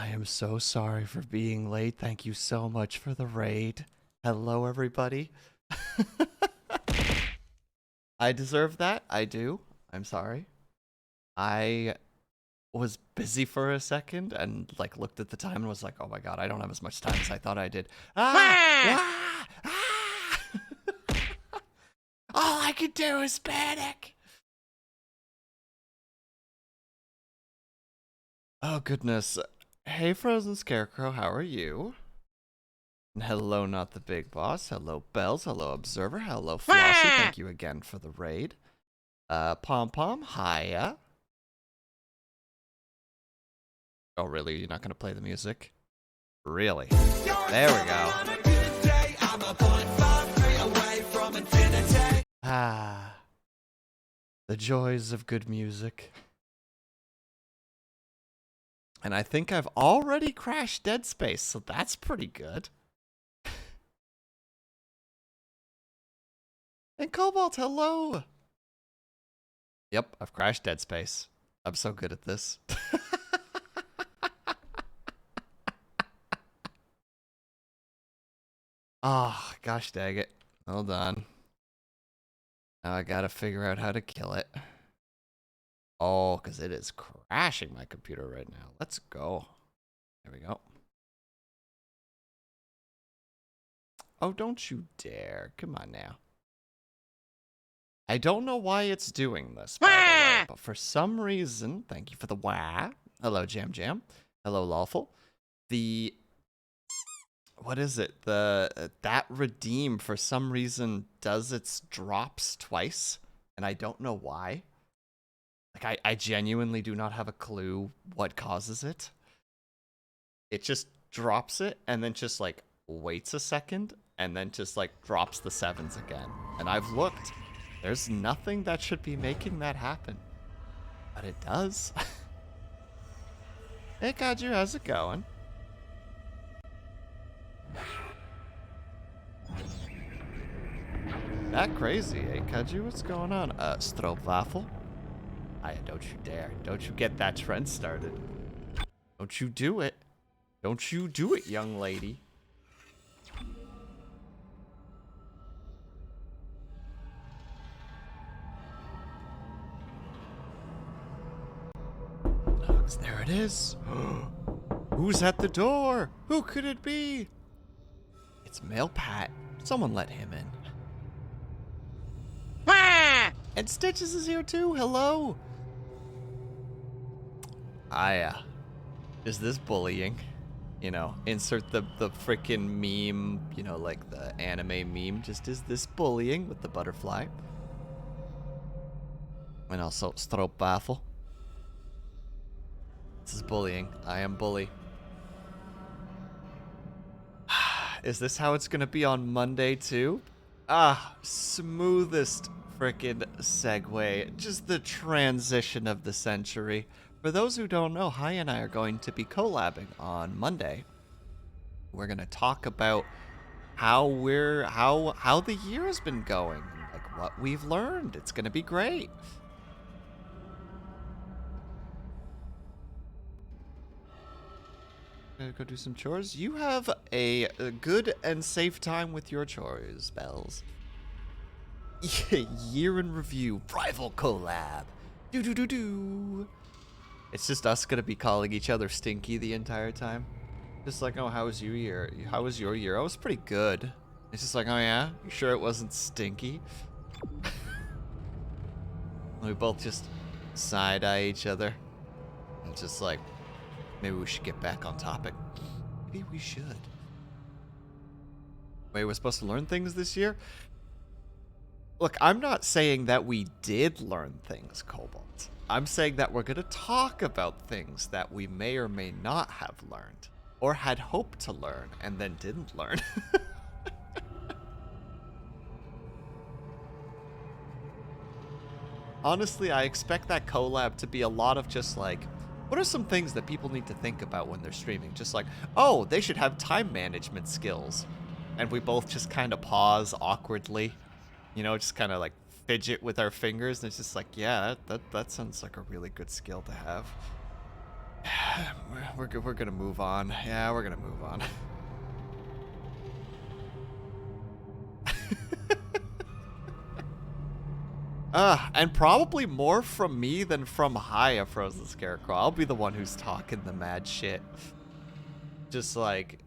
I am so sorry for being late. Thank you so much for the raid. Hello, everybody. I deserve that. I do. I'm sorry. I was busy for a second and like looked at the time and was like, oh my god, I don't have as much time as I thought I did. Ah! All I can do is panic. Oh goodness. Hey, Frozen Scarecrow, how are you? And hello, not the big boss. Hello, Bells. Hello, Observer. Hello, Flossie. Thank you again for the raid. Pom Pom, hiya. Oh, really? You're not gonna play the music? Really? There we go. Ah, the joys of good music. And I think I've already crashed Dead Space, so that's pretty good. And Cobalt, hello! Yep, I've crashed Dead Space. I'm so good at this. Oh, gosh dang it. Hold on. Now I gotta figure out how to kill it. Oh, because it is crashing my computer right now. Let's go. There we go. Oh, don't you dare. Come on now. I don't know why it's doing this, by the way, but for some reason, thank you for the wah. Hello, Jam Jam. Hello, Lawful. What is it? That redeem, for some reason, does its drops twice, and I don't know why. Like, I genuinely do not have a clue what causes it. It just drops it, and then just, like, waits a second, and then just, like, drops the 7s again. And I've looked. There's nothing that should be making that happen. But it does. Hey, Kaju, how's it going? That crazy, eh, Kaju? What's going on? Stroopwafel? Don't you dare. Don't you get that trend started. Don't you do it. Don't you do it, young lady. There it is. Who's at the door? Who could it be? It's Male Pat. Someone let him in. And Stitches is here too. Hello. Is this bullying? You know, insert the freaking meme, you know, like the anime meme. Just is this bullying with the butterfly? And also Stroopwafel. This is bullying. I am bully. Is this how it's gonna be on Monday too? Ah, smoothest frickin' segue. Just the transition of the century. For those who don't know, Hai and I are going to be collabing on Monday. We're gonna talk about how the year has been going, like what we've learned. It's gonna be great. Gonna go do some chores. You have a good and safe time with your chores, Bells. Year in review, rival collab. Do. It's just us gonna be calling each other Stinky the entire time. Just like, oh, how was your year? How was your year? I was pretty good. It's just like, oh yeah, you sure it wasn't stinky? We both just side-eye each other. And just like, maybe we should get back on topic. Maybe we should. Wait, we're supposed to learn things this year? Look, I'm not saying that we did learn things, Cobalt. I'm saying that we're going to talk about things that we may or may not have learned. Or had hoped to learn and then didn't learn. Honestly, I expect that collab to be a lot of just like, what are some things that people need to think about when they're streaming? Just like, oh, they should have time management skills. And we both just kind of pause awkwardly. You know, just kind of like fidget with our fingers. And it's just like, yeah, that sounds like a really good skill to have. We're gonna move on. Yeah, we're gonna move on. And probably more from me than from Haya, Frozen Scarecrow. I'll be the one who's talking the mad shit. Just like,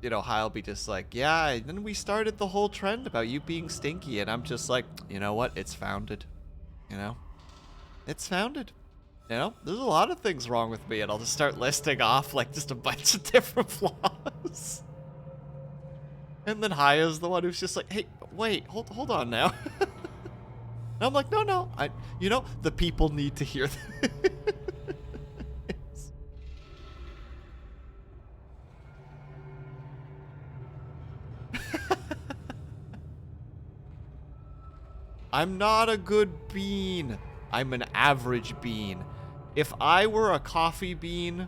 you know, Haya will be just like, yeah, and then we started the whole trend about you being stinky, and I'm just like, you know what? It's founded. You know? It's founded. You know? There's a lot of things wrong with me, and I'll just start listing off, like, just a bunch of different flaws. And then Haya's the one who's just like, hey, wait, hold on now. And I'm like, no, you know, the people need to hear this. I'm not a good bean. I'm an average bean. If I were a coffee bean,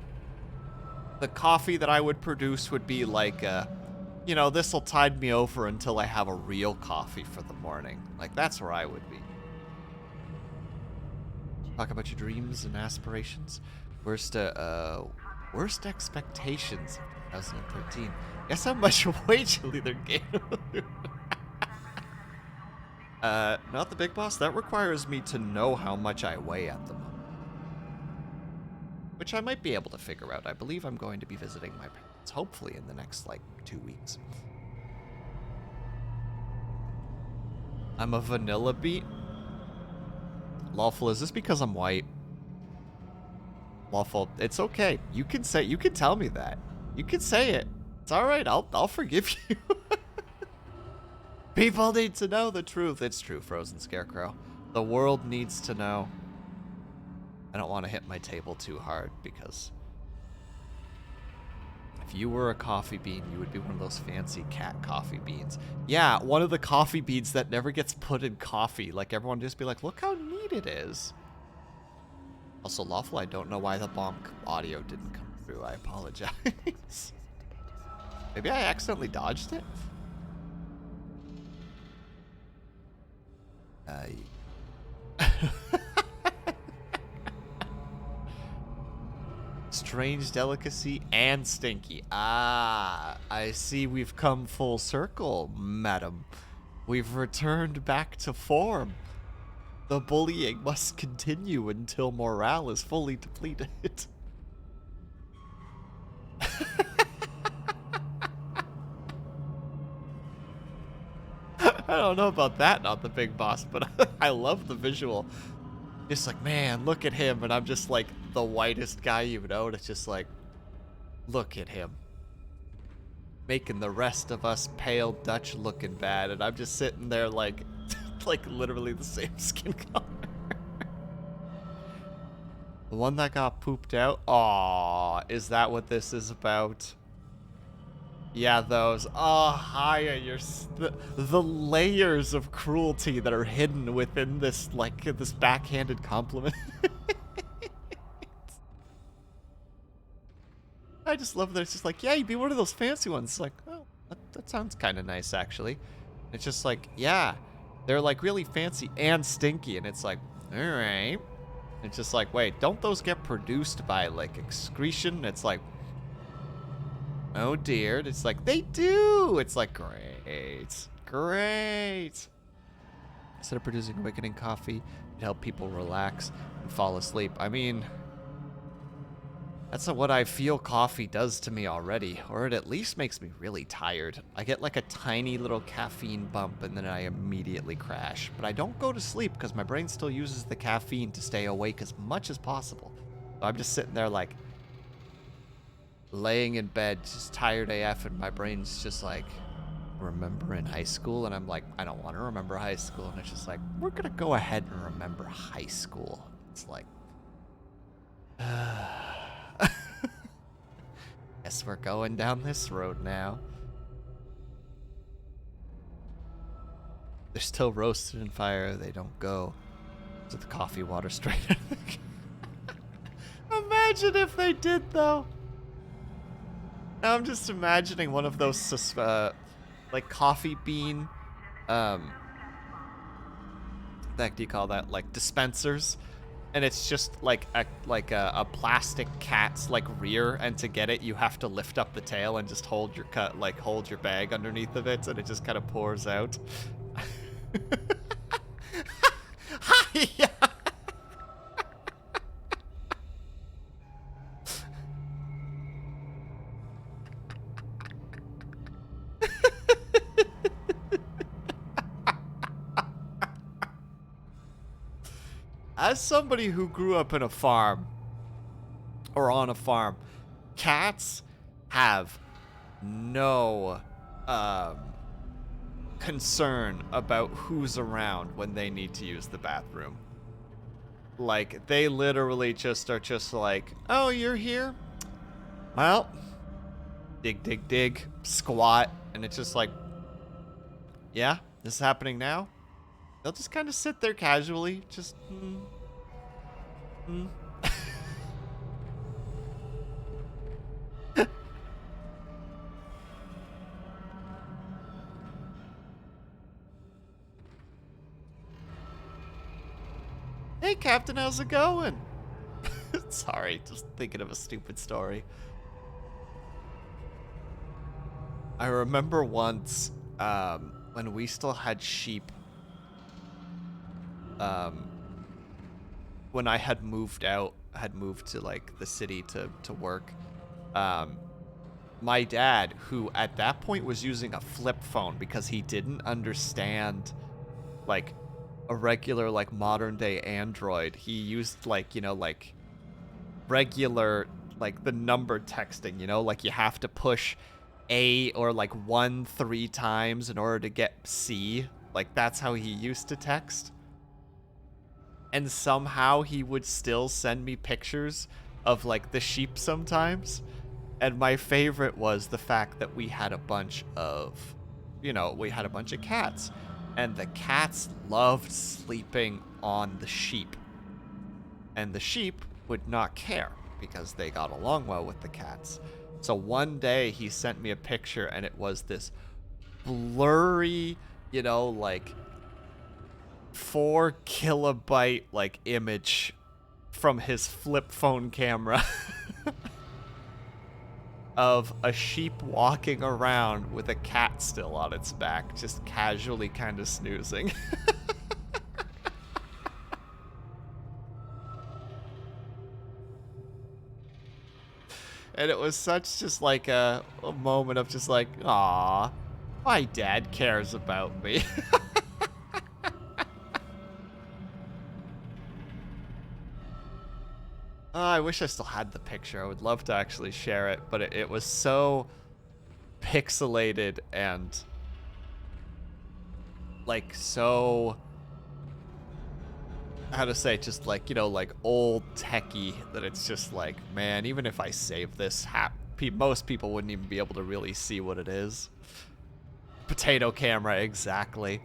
the coffee that I would produce would be like you know, this'll tide me over until I have a real coffee for the morning. Like, that's where I would be. Talk about your dreams and aspirations. Worst expectations of 2013. Guess how much weight you'll either gain or lose. Not the big boss. That requires me to know how much I weigh at the moment. Which I might be able to figure out. I believe I'm going to be visiting my parents, hopefully in the next, like, 2 weeks. I'm a vanilla beet. Lawful, is this because I'm white? Lawful, it's okay. You can tell me that. You can say it. It's alright, I'll forgive you. People need to know the truth. It's true, Frozen Scarecrow. The world needs to know. I don't want to hit my table too hard because if you were a coffee bean, you would be one of those fancy cat coffee beans. Yeah, one of the coffee beans that never gets put in coffee. Like, everyone just be like, look how neat it is. Also, Lawful, I don't know why the bonk audio didn't come through. I apologize. Maybe I accidentally dodged it? Strange delicacy and stinky. Ah, I see we've come full circle, madam. We've returned back to form. The bullying must continue until morale is fully depleted. I don't know about that, not the big boss, but I love the visual. Just like, man, look at him, and I'm just like the whitest guy you've known. It's just like, look at him. Making the rest of us pale Dutch looking bad, and I'm just sitting there like, like literally the same skin color. The one that got pooped out? Aw, is that what this is about? Yeah, those. Oh, Haya, the layers of cruelty that are hidden within this, like, this backhanded compliment. I just love that it's just like, yeah, you'd be one of those fancy ones. It's like, oh, that sounds kind of nice, actually. It's just like, yeah, they're, like, really fancy and stinky, and it's like, all right. It's just like, wait, don't those get produced by, like, excretion? It's like, oh dear. It's like, they do. It's like, great. Great. Instead of producing awakening coffee, it help people relax and fall asleep. I mean, that's not what I feel coffee does to me already, or it at least makes me really tired. I get like a tiny little caffeine bump and then I immediately crash. But I don't go to sleep because my brain still uses the caffeine to stay awake as much as possible. So I'm just sitting there like, laying in bed, just tired AF, and my brain's just like, remember in high school? And I'm like, I don't want to remember high school. And it's just like, we're going to go ahead and remember high school. It's like, guess we're going down this road now. They're still roasted in fire. They don't go to the coffee water straight. Imagine if they did, though. Now I'm just imagining one of those, like, coffee bean, what do you call that? Like, dispensers. and it's just like a plastic cat's like rear, and to get it you have to lift up the tail and just hold your hold your bag underneath of it, and it just kind of pours out. Yeah. As somebody who grew up in a farm, or on a farm, cats have no concern about who's around when they need to use the bathroom. Like, they literally just are just like, oh, you're here? Well, dig, dig, dig, squat, and it's just like, yeah, this is happening now? They'll just kind of sit there casually, just, Hey, Captain, how's it going? Sorry, just thinking of a stupid story. I remember once, when we still had sheep, when I had moved to like the city to work, my dad, who at that point was using a flip phone because he didn't understand like a regular like modern day Android, he used like, you know, like regular like the number texting, you know, like you have to push A or like 1 3 times in order to get C. Like that's how he used to text. And somehow he would still send me pictures of like the sheep sometimes. And my favorite was the fact that we had a bunch of, you know, we had a bunch of cats. And the cats loved sleeping on the sheep. And the sheep would not care because they got along well with the cats. So one day he sent me a picture, and it was this blurry, you know, like 4 kilobyte like image from his flip phone camera of a sheep walking around with a cat still on its back, just casually kind of snoozing. And it was such just like a moment of just like, aw, my dad cares about me. I wish I still had the picture. I would love to actually share it, but it was so pixelated and like so, how to say, just like, you know, like old techie, that it's just like, man, even if I save this, most people wouldn't even be able to really see what it is. Potato camera, exactly.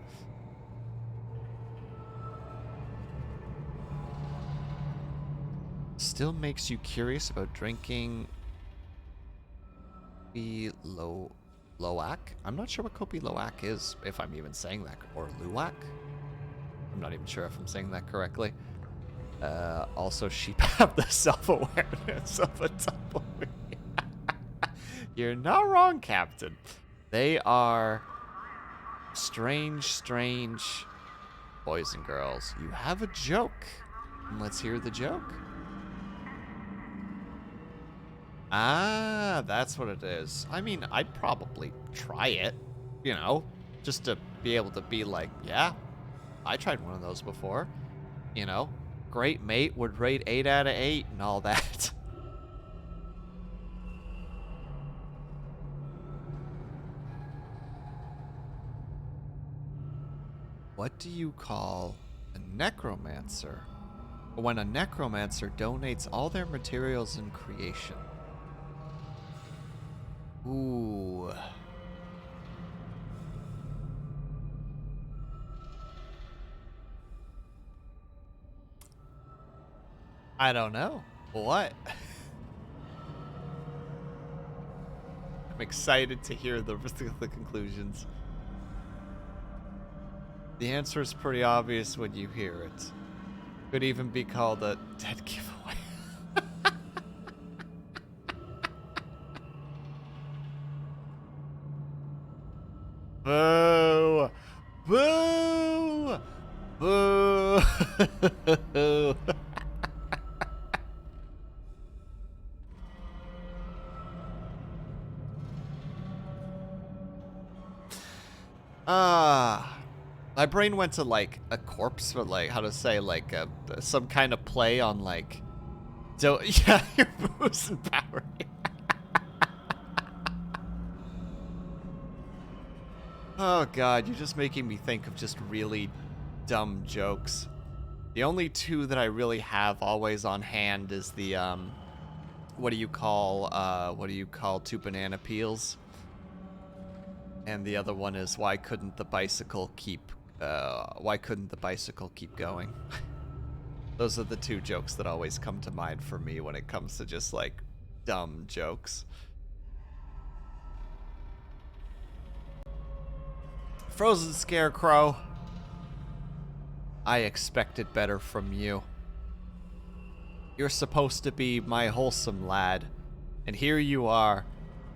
Still makes you curious about drinking Loak? I'm not sure what Kopi Loak is, if I'm even saying that, or Luwak? I'm not even sure if I'm saying that correctly. Also, sheep have the self-awareness of a tumbleweed. You're not wrong, Captain. They are strange, strange boys and girls. You have a joke. Let's hear the joke. Ah, that's what it is. I mean, I'd probably try it, you know, just to be able to be like, yeah, I tried one of those before. You know, great mate, would rate 8 out of 8 and all that. What do you call a necromancer when a necromancer donates all their materials in creation? Ooh. I don't know. What? I'm excited to hear the conclusions. The answer is pretty obvious when you hear it. Could even be called a dead giveaway. Boo! Boo! Boo! My brain went to like a corpse, or like how to say like some kind of play on like, yeah, your boost and power. Oh god, you're just making me think of just really dumb jokes. The only two that I really have always on hand is the what do you call two banana peels? And the other one is why couldn't the bicycle keep going? Those are the two jokes that always come to mind for me when it comes to just like dumb jokes. Frozen Scarecrow. I expected better from you. You're supposed to be my wholesome lad, and here you are,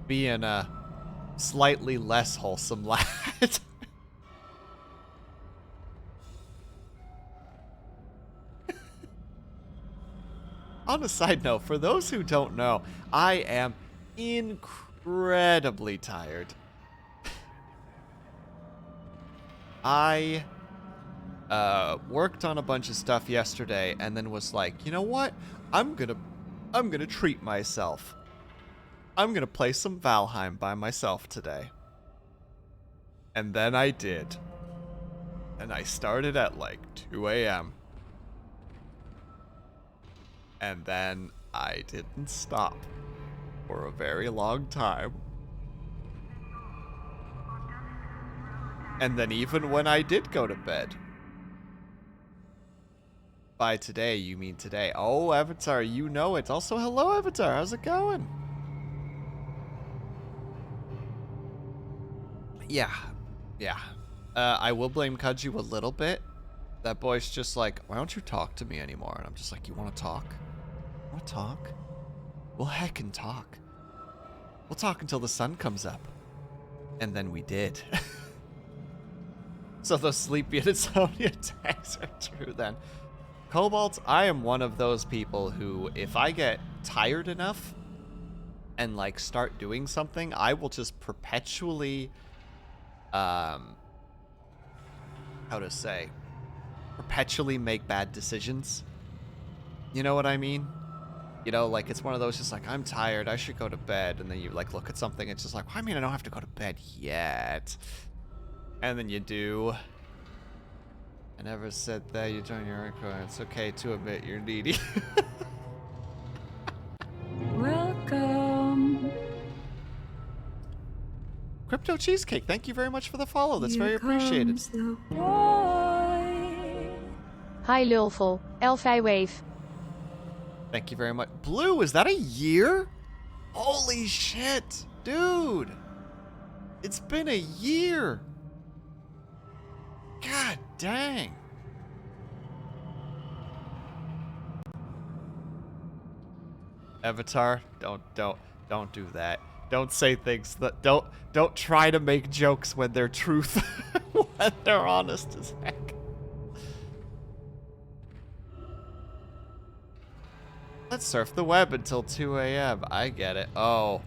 being a slightly less wholesome lad. On a side note, for those who don't know, I am incredibly tired. I worked on a bunch of stuff yesterday and then was like, you know what? I'm gonna treat myself. I'm gonna play some Valheim by myself today. And then I did. And I started at like 2 a.m. And then I didn't stop for a very long time. And then even when I did go to bed. By today, you mean today. Oh, Avatar, you know it. Also, hello, Avatar. How's it going? Yeah. I will blame Kaju a little bit. That boy's just like, why don't you talk to me anymore? And I'm just like, you want to talk? Want to talk? Well, heckin' talk. We'll talk until the sun comes up. And then we did. So those sleepy and insomnia tags are true then. Cobalt, I am one of those people who, if I get tired enough and like start doing something, I will just perpetually, perpetually make bad decisions. You know what I mean? You know, like it's one of those just like, I'm tired, I should go to bed. And then you like look at something, it's just like, well, I mean, I don't have to go to bed yet. And then you do. I never said that. You join your record. It's okay to admit you're needy. Welcome. Crypto Cheesecake, thank you very much for the follow. That's very appreciated. Hi Lulful, Elfie Wave. Thank you very much. Blue, is that a year? Holy shit, dude. It's been a year. God dang. Avatar, don't do that. Don't say things that don't try to make jokes when they're truth when they're honest as heck. Let's surf the web until 2 a.m. I get it. Oh.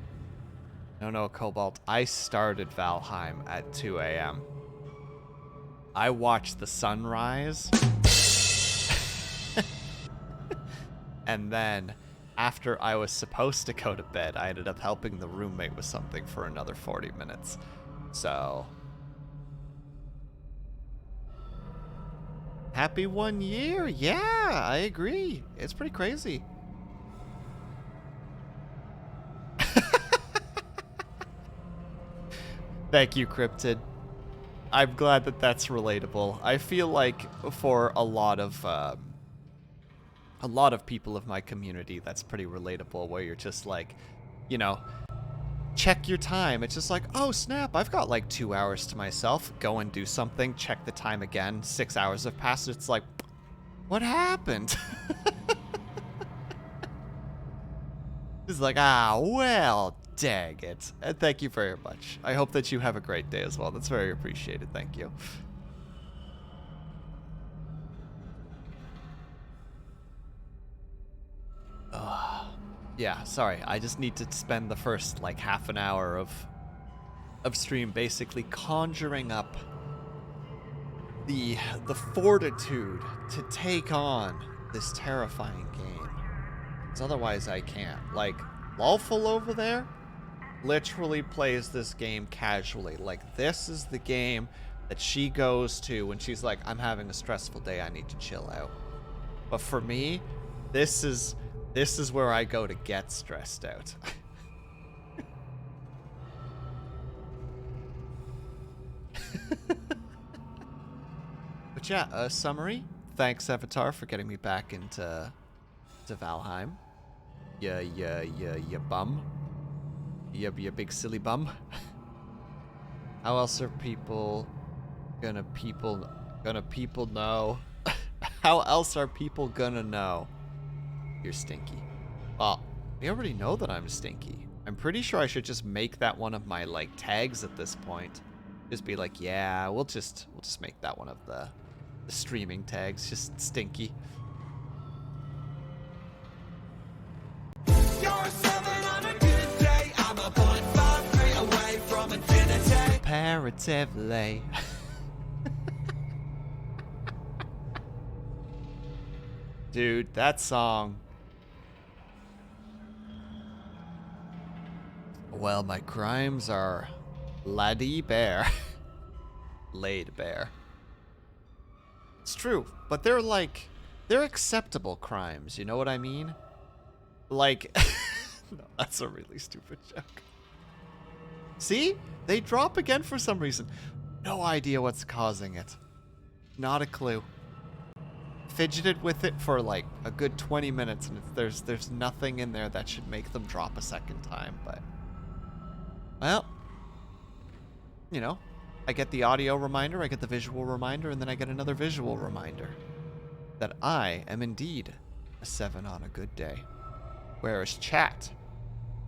No, Cobalt. I started Valheim at 2 a.m. I watched the sunrise. And then, after I was supposed to go to bed, I ended up helping the roommate with something for another 40 minutes. So... happy 1 year! Yeah, I agree. It's pretty crazy. Thank you, Cryptid. I'm glad that that's relatable. I feel like for a lot of people of my community, that's pretty relatable, where you're just like, you know, check your time. It's just like, oh snap, I've got like 2 hours to myself. Go and do something, check the time again, 6 hours have passed. It's like, What happened? He's like, ah, well, dang it. And thank you very much. I hope that you have a great day as well. That's very appreciated. Thank you. Yeah, sorry. I just need to spend the first, like, half an hour of stream basically conjuring up the fortitude to take on this terrifying game. Because otherwise I can't. Like, Lawful over there literally plays this game casually. Like, this is the game that she goes to when she's like, I'm having a stressful day, I need to chill out. But for me, this is where I go to get stressed out. But yeah, summary. Thanks, Avatar, for getting me back into Valheim. Yeah, bum. You big silly bum. How else are people gonna know? How else are people gonna know you're stinky? Well, we already know that I'm stinky. I'm pretty sure I should just make that one of my, like, tags at this point. Just be like, yeah, we'll just make that one of the streaming tags, just stinky. You're 7 on a good day. I'm a 0.53 away from infinity. Comparatively. Dude, that song. Well, my crimes are laddie bear. Laid bear. It's true, but they're acceptable crimes, you know what I mean? Like, no, that's a really stupid joke. See? They drop again for some reason. No idea what's causing it. Not a clue. Fidgeted with it for like a good 20 minutes, and there's nothing in there that should make them drop a second time, but... Well, you know, I get the audio reminder, I get the visual reminder, and then I get another visual reminder that I am indeed a 7 on a good day. Whereas chat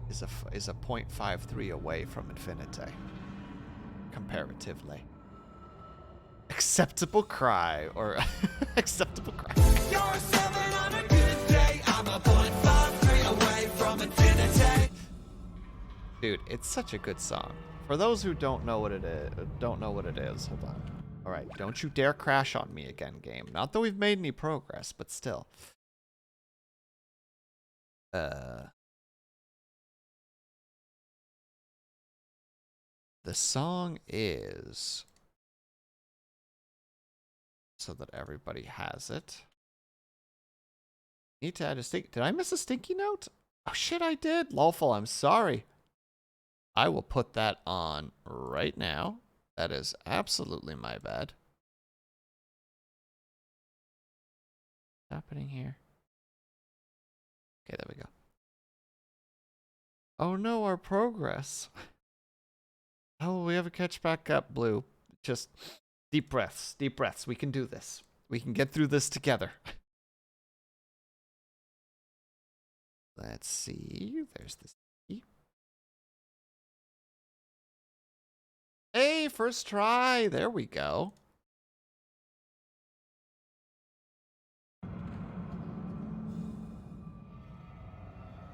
is a 0.53 away from infinity. Comparatively. Acceptable cry, or acceptable cry. You're 7 on a good day. I'm a 0.53 away from infinity. Dude, it's such a good song. For those who don't know what it is, hold on. All right, don't you dare crash on me again, game. Not that we've made any progress, but still. The song is, so that everybody has it. Need to add a stink. Did I miss a stinky note? Oh shit, I did. Lawful, I'm sorry. I will put that on right now. That is absolutely my bad. What's happening here? Okay, there we go. Oh no, our progress. How will we ever catch back up, Blue? Just deep breaths, deep breaths. We can do this. We can get through this together. Let's see. There's this. Hey, first try. There we go.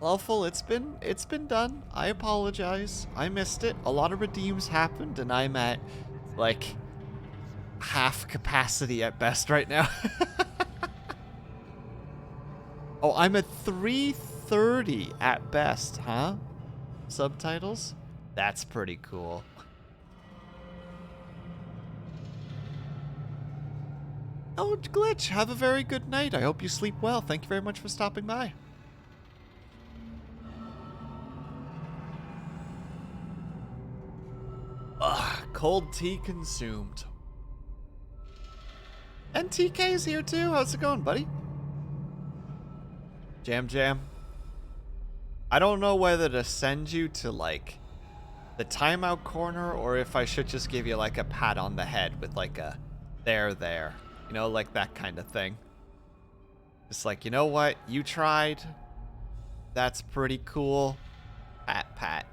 Lawful, it's been done. I apologize. I missed it. A lot of redeems happened, and I'm at like half capacity at best right now. Oh, I'm at 330 at best, huh? Subtitles? That's pretty cool. Oh, Glitch, have a very good night. I hope you sleep well. Thank you very much for stopping by. Ugh, cold tea consumed. And TK's here too. How's it going, buddy? Jam. I don't know whether to send you to, like, the timeout corner or if I should just give you, like, a pat on the head with, like, a there. You know, like that kind of thing. It's like, you know what? You tried. That's pretty cool. Pat, pat.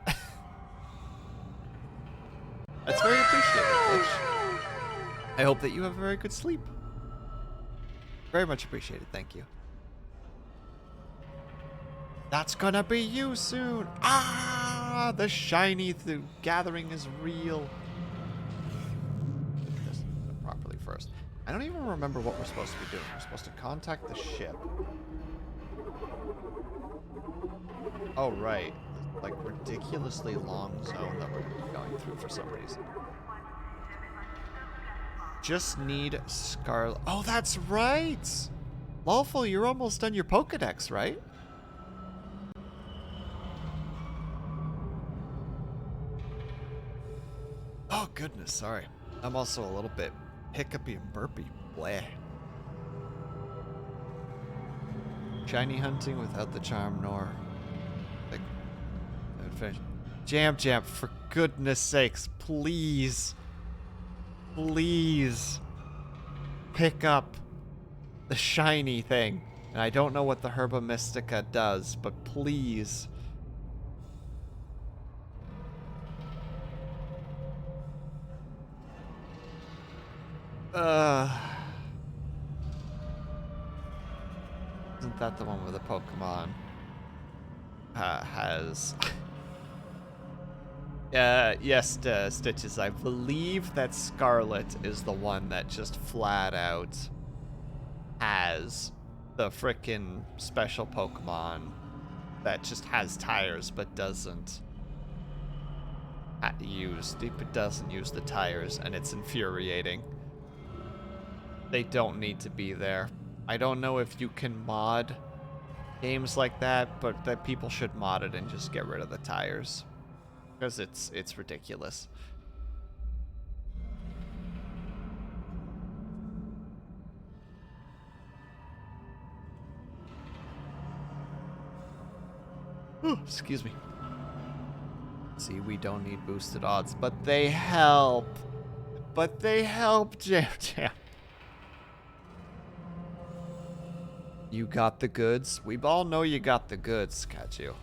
That's very appreciated, Glitch. I hope that you have a very good sleep. Very much appreciated. Thank you. That's gonna be you soon. Ah, the shiny gathering is real. Do this properly first. I don't even remember what we're supposed to be doing. We're supposed to contact the ship. Oh, right. Like, ridiculously long zone that we're going to be going through for some reason. Just need Scarlet. Oh, that's right! Lawful, you're almost done your Pokedex, right? Oh, goodness, sorry. I'm also a little bit hiccupy and burpy. Bleh. Shiny hunting without the charm nor... like... Jam, for goodness sakes, please. Please. Pick up the shiny thing. And I don't know what the Herba Mystica does, but please. Isn't that the one where the Pokemon has... yes, Stitches, I believe that Scarlet is the one that just flat out has the frickin' special Pokemon that just has tires but doesn't use the tires, and it's infuriating. They don't need to be there. I don't know if you can mod games like that, but that people should mod it and just get rid of the tires. Because it's ridiculous. Ooh, excuse me. See, we don't need boosted odds, but they help. But they help, Jam. You got the goods? We all know you got the goods, Kachu.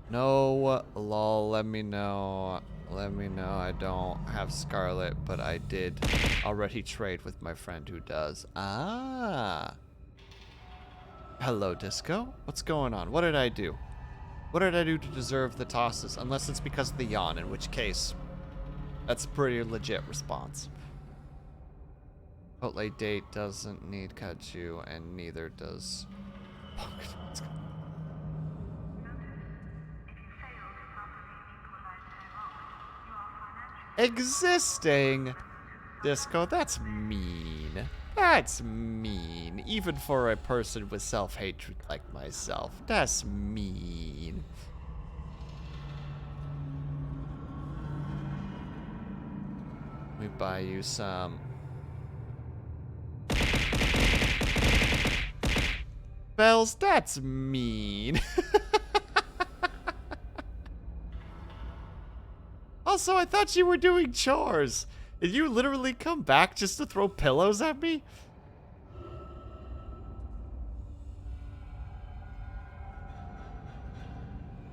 No, lol, let me know. Let me know. I don't have Scarlet, but I did already trade with my friend who does. Ah. Hello, Disco. What's going on? What did I do? What did I do to deserve the tosses? Unless it's because of the yawn, in which case, that's a pretty legit response. Outlay date doesn't need Kachu, and neither does... Existing? Disco, that's mean. That's mean. Even for a person with self-hatred like myself. That's mean. Let me buy you some... Bells, that's mean. Also, I thought you were doing chores. Did you literally come back just to throw pillows at me?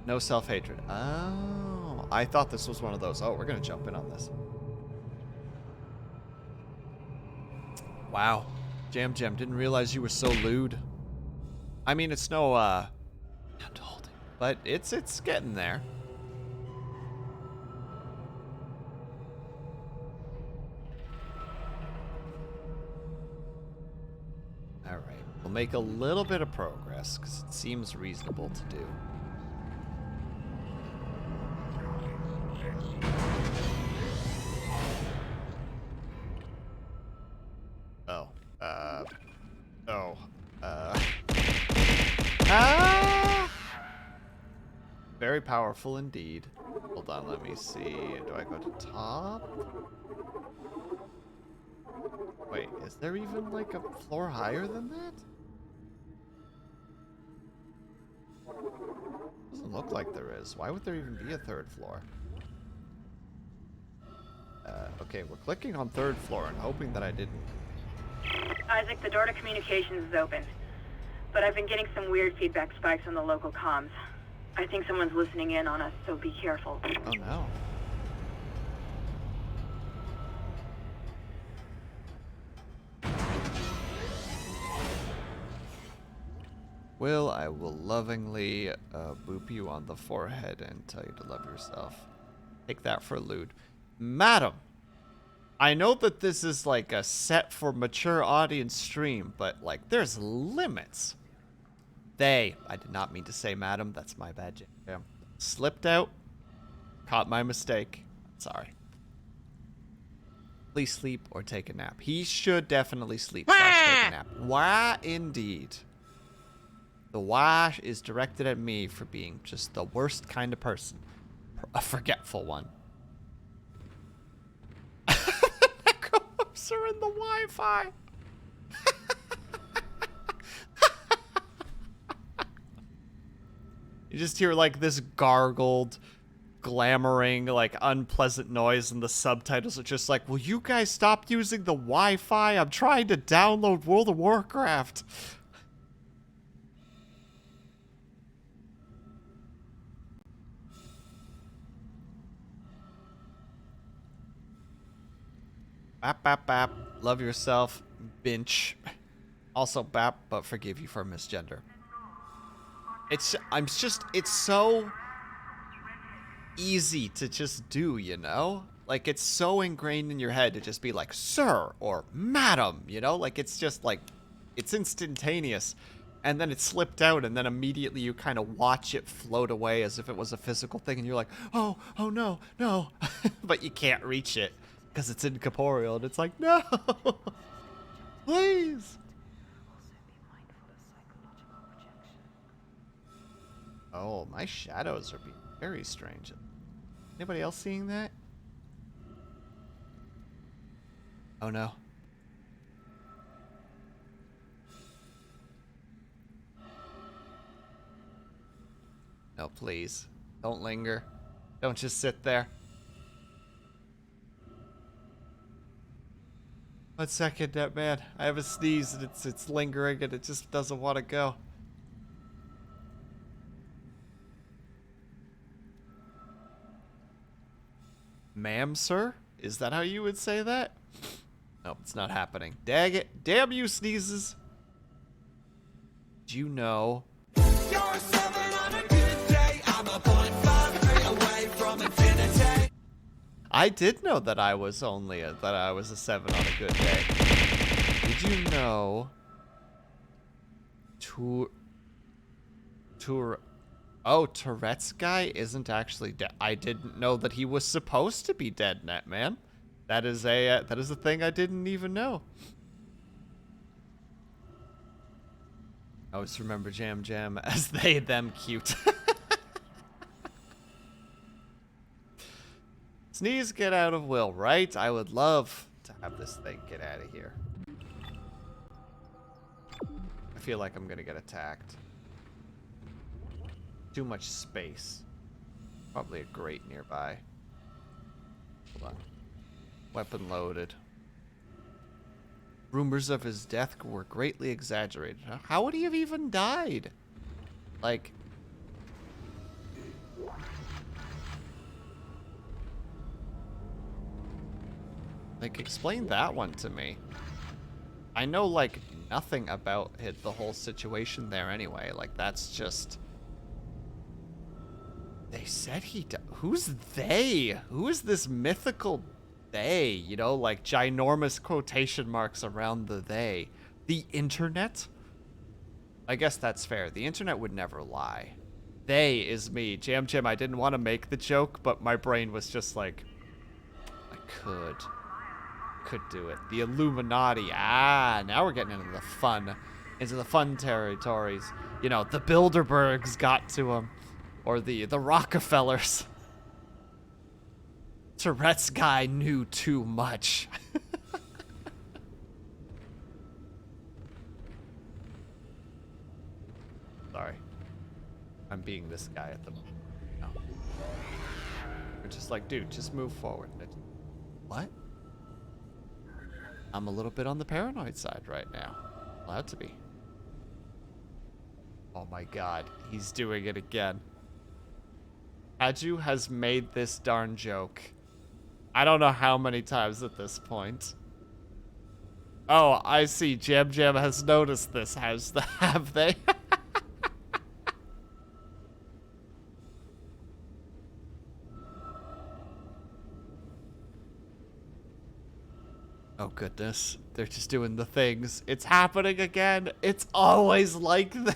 No self-hatred. Oh, I thought this was one of those. Oh, we're gonna jump in on this. Wow. Jam, didn't realize you were so lewd. I mean, it's no, hand holding, but it's getting there. All right, we'll make a little bit of progress because it seems reasonable to do. Very powerful indeed. Hold on, let me see. Do I go to top? Wait, is there even like a floor higher than that? Doesn't look like there is. Why would there even be a third floor? Okay, we're clicking on third floor and hoping that I didn't Isaac, the door to communications is open. But I've been getting some weird feedback spikes on the local comms. I think someone's listening in on us, so be careful. Oh no. Will, I will lovingly boop you on the forehead and tell you to love yourself. Take that for a lewd. Madam, I know that this is like a set for mature audience stream, but like there's limits. I did not mean to say madam, that's my bad, Jam. Slipped out, caught my mistake. Sorry. Please sleep or take a nap. He should definitely sleep / take a nap. Why indeed? The why is directed at me for being just the worst kind of person. A forgetful one. Necromorphs are in the Wi-Fi. You just hear like this gargled, glamoring, like unpleasant noise, and the subtitles are just like, will you guys stop using the Wi-Fi? I'm trying to download World of Warcraft. Bap, bap, bap. Love yourself, binch. Also bap, but forgive you for misgender. It's so easy to just do, you know? Like, it's so ingrained in your head to just be like, sir, or madam, you know? Like, it's just like, it's instantaneous. And then it slipped out, and then immediately you kind of watch it float away as if it was a physical thing, and you're like, oh no, no. But you can't reach it. Because it's incorporeal, and it's like, no! Please! Oh, my shadows are being very strange. Anybody else seeing that? Oh no. No, please. Don't linger. Don't just sit there. 1 second, that man. I have a sneeze and it's lingering and it just doesn't want to go. Ma'am, sir? Is that how you would say that? No, it's not happening. Dang it. Damn you, sneezes. Do you know? You're a 7 on a good day. I'm a 0.53 away from infinity. I did know that I was a 7 on a good day. Did you know? Tourette's guy isn't actually dead. I didn't know that he was supposed to be dead, Netman. That is a thing I didn't even know. I always remember Jam Jam as they, them cute. Sneeze, get out of Will, right? I would love to have this thing get out of here. I feel like I'm gonna get attacked. Too much space. Probably a grate nearby. Hold on. Weapon loaded. Rumors of his death were greatly exaggerated. How would he have even died? Like... Like, explain that one to me. I know, like, nothing about the whole situation there anyway. Like, that's just... They said he died. Who's they? Who is this mythical they? You know, like, ginormous quotation marks around the they. The internet? I guess that's fair. The internet would never lie. They is me. Jam Jam, I didn't want to make the joke, but my brain was just like... I could do it. The Illuminati. Ah, now we're getting into the fun territories. You know, the Bilderbergs got to him, or the Rockefellers. Tourette's guy knew too much. Sorry, I'm being this guy at the moment. No. We're just like, dude, just move forward. What? I'm a little bit on the paranoid side right now. Allowed to be. Oh my god, he's doing it again. Aju has made this darn joke. I don't know how many times at this point. Oh, I see. Jam Jam has noticed this. Have they? Oh goodness, they're just doing the things. It's happening again. It's always like this.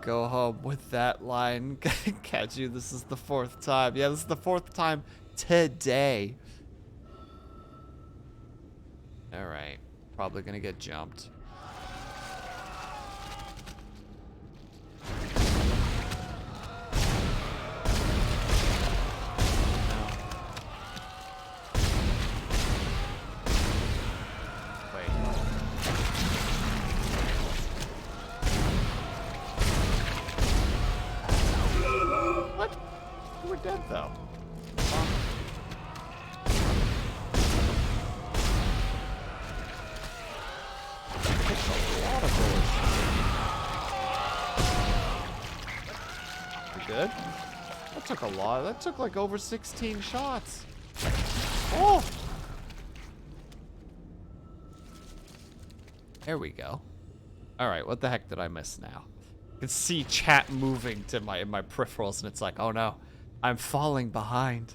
Go home with that line. Catch you. This is the 4th time. Yeah, this is the 4th time today. All right, probably gonna get jumped. Dead though. We good? That took a lot. That took like over 16 shots. Oh! There we go. Alright, what the heck did I miss now? I can see chat moving to in my peripherals and it's like, oh no. I'm falling behind.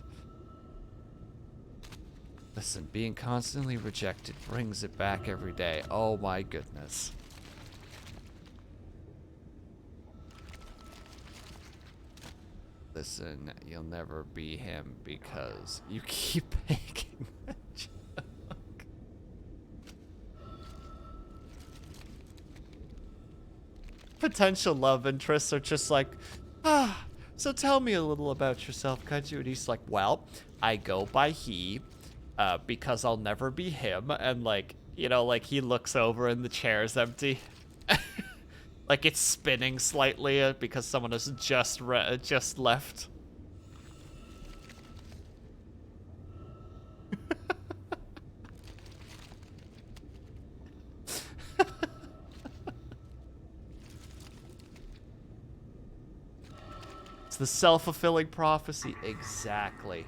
Listen, being constantly rejected brings it back every day. Oh my goodness. Listen, you'll never be him because you keep making that joke. Potential love interests are just like, so tell me a little about yourself, could you? And he's like, well, I go by he, because I'll never be him. And like, you know, like he looks over and the chair's empty. Like it's spinning slightly because someone has just left. The self-fulfilling prophecy. Exactly.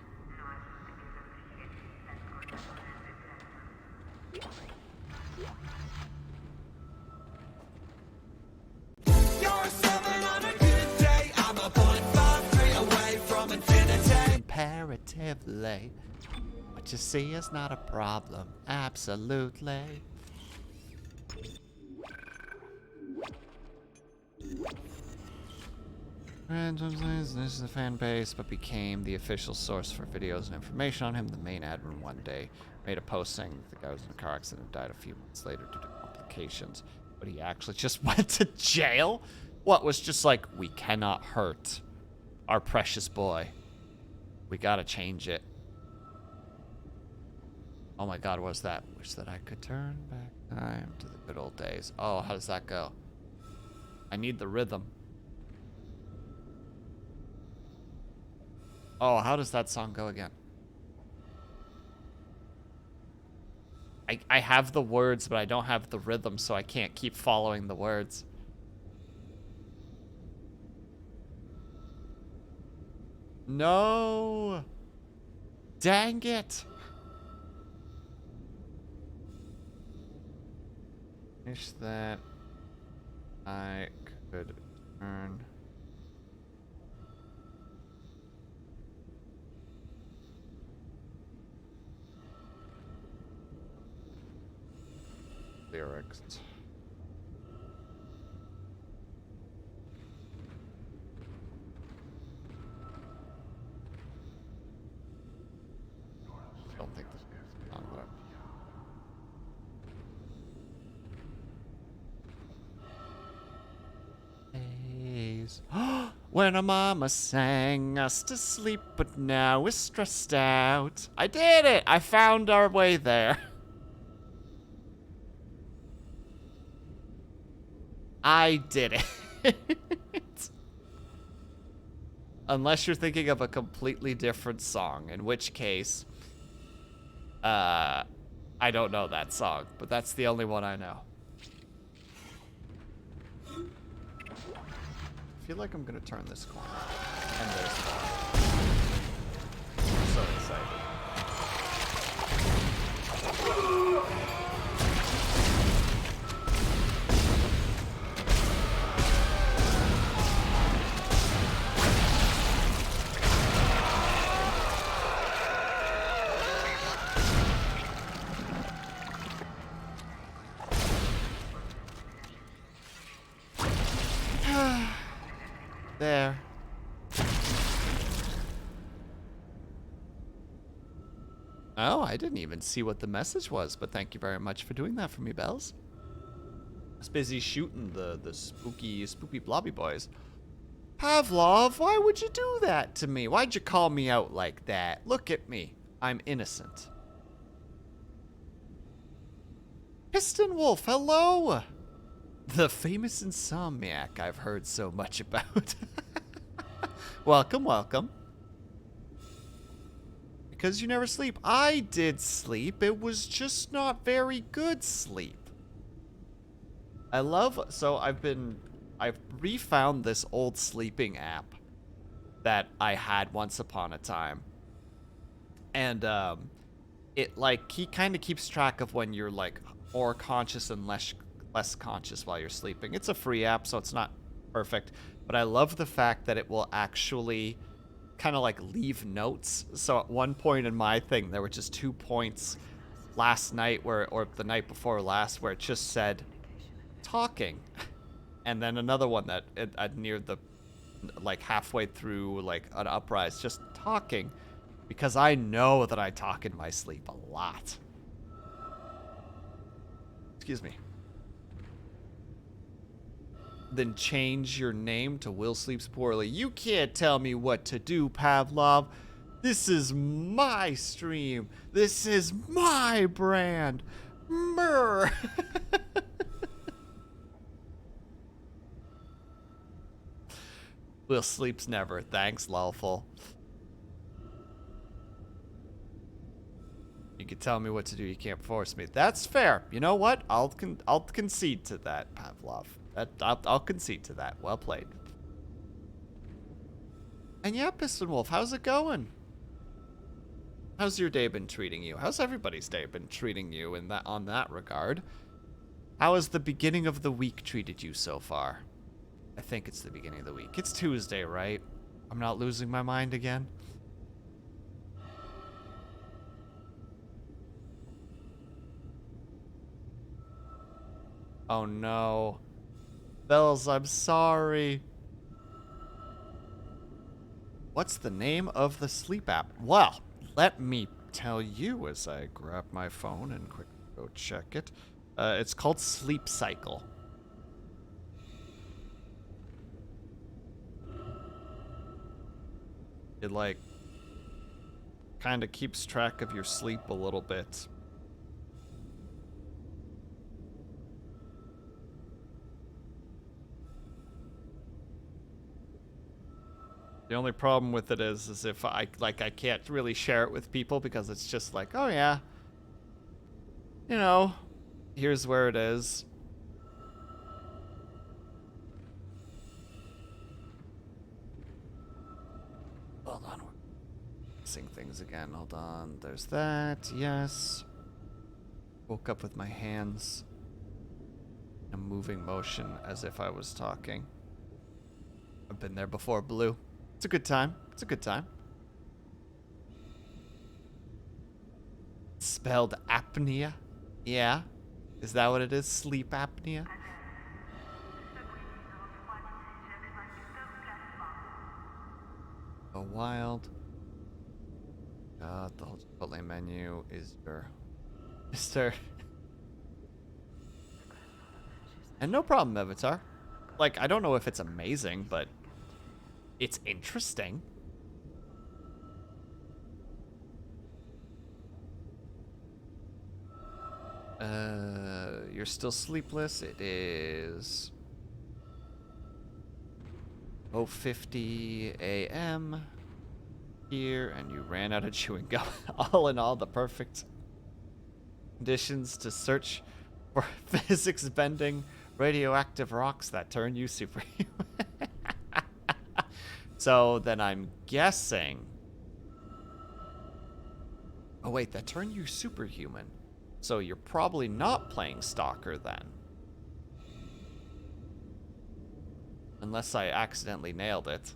Comparatively, what you see is not a problem. Absolutely. This is a fan base, but became the official source for videos and information on him. The main admin one day made a post saying the guy was in a car accident and died a few months later due to complications. But he actually just went to jail? What, was just like, we cannot hurt our precious boy. We gotta change it. Oh my god, what's that? Wish that I could turn back time to the good old days. Oh, how does that go? I need the rhythm. Oh, how does that song go again? I have the words, but I don't have the rhythm, so I can't keep following the words. No! Dang it! Wish that I could turn... lyrics. I don't think this is on what days. When our mama sang us to sleep, but now we're stressed out. I did it! I found our way there. I did it. Unless you're thinking of a completely different song, in which case, I don't know that song, but that's the only one I know. I feel like I'm gonna turn this corner, and there's more. I'm so excited. There. Oh, I didn't even see what the message was, but thank you very much for doing that for me, Bells. I was busy shooting the spooky blobby boys. Pavlov, why would you do that to me? Why'd you call me out like that? Look at me. I'm innocent. Piston Wolf, hello! The famous insomniac I've heard so much about. Welcome, welcome. Because you never sleep. I did sleep. It was just not very good sleep. So I've refound this old sleeping app that I had once upon a time. And, it, like, he kind of keeps track of when you're, like, more conscious and less conscious while you're sleeping. It's a free app, so it's not perfect. But I love the fact that it will actually kind of like leave notes. So at one point in my thing, there were just 2 points last night or the night before last where it just said talking. And then another one that near the, like halfway through like an uprise, just talking. Because I know that I talk in my sleep a lot. Excuse me. Then change your name to Will Sleeps Poorly. You can't tell me what to do, Pavlov. This is my stream. This is my brand. Murr. Will Sleeps Never. Thanks, Lawful. You can tell me what to do. You can't force me. That's fair. You know what? I'll concede to that, Pavlov. I'll concede to that. Well played. And yeah, Piston Wolf, how's it going? How's your day been treating you? How's everybody's day been treating you in that on that regard? How has the beginning of the week treated you so far? I think it's the beginning of the week. It's Tuesday, right? I'm not losing my mind again. Oh no. Bells, I'm sorry. What's the name of the sleep app? Well, let me tell you as I grab my phone and quickly go check it. It's called Sleep Cycle. It, like, kind of keeps track of your sleep a little bit. The only problem with it is if I can't really share it with people because it's just like, oh yeah, you know, here's where it is. Hold on, we're missing things again. Hold on, there's that. Yes. Woke up with my hands in a moving motion as if I was talking. I've been there before, Blue. It's a good time. It's a good time. Spelled apnea? Yeah. Is that what it is? Sleep apnea? Go wild. God, the whole Chipotle menu is your Mr. And no problem, Avatar. Like, I don't know if it's amazing, but it's interesting. You're still sleepless? It is. 0:50 a.m. here, and you ran out of chewing gum. All in all, the perfect conditions to search for physics-bending radioactive rocks that turn you superhuman. So then I'm guessing... Oh wait, that turn you superhuman. So you're probably not playing Stalker then. Unless I accidentally nailed it.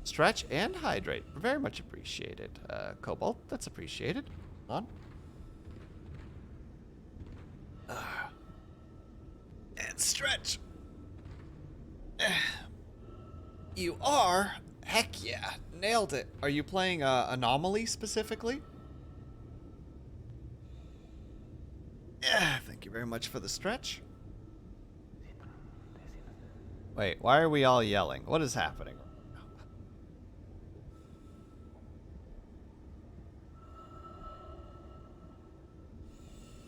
Stretch and hydrate. Very much appreciated. Cobalt, that's appreciated. Hold on. And stretch. You are? Heck yeah. Nailed it. Are you playing Anomaly specifically? Yeah, thank you very much for the stretch. Wait, why are we all yelling? What is happening?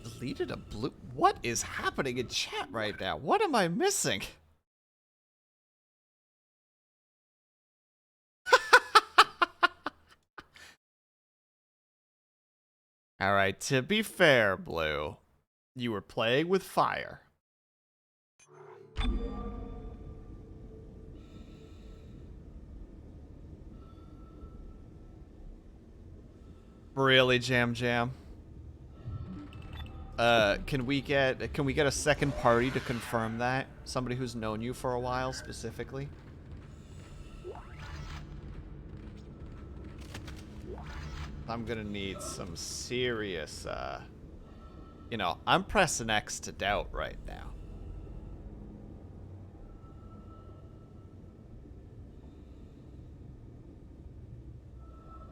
Deleted a blue... What is happening in chat right now? What am I missing? Alright, to be fair, Blue, you were playing with fire. Really, Jam Jam? Can we get a second party to confirm that? Somebody who's known you for a while, specifically? I'm gonna need some serious, you know, I'm pressing X to doubt right now.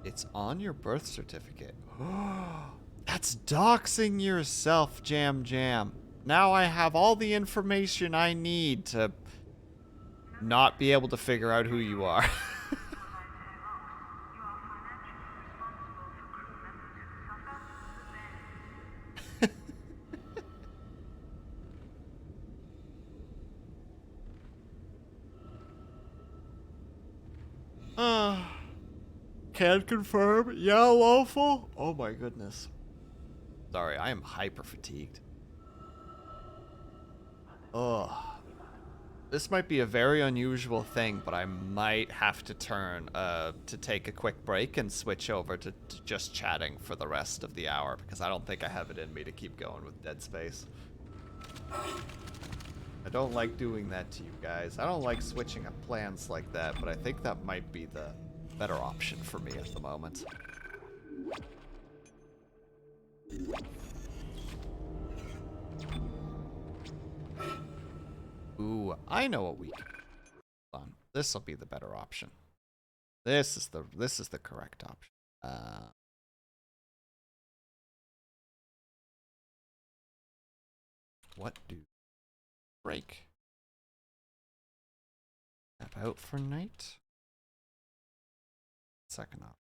It's on your birth certificate. That's doxing yourself, Jam Jam. Now I have all the information I need to not be able to figure out who you are. Can confirm. Yeah, lawful. Oh my goodness. Sorry, I am hyper fatigued. Ugh. This might be a very unusual thing, but I might have to turn to take a quick break and switch over to just chatting for the rest of the hour, because I don't think I have it in me to keep going with Dead Space. I don't like doing that to you guys. I don't like switching up plans like that, but I think that might be the better option for me at the moment. Ooh, I know what we can do. Hold on. This'll be the better option. This is the correct option. What do break? Tap out for night. Second option.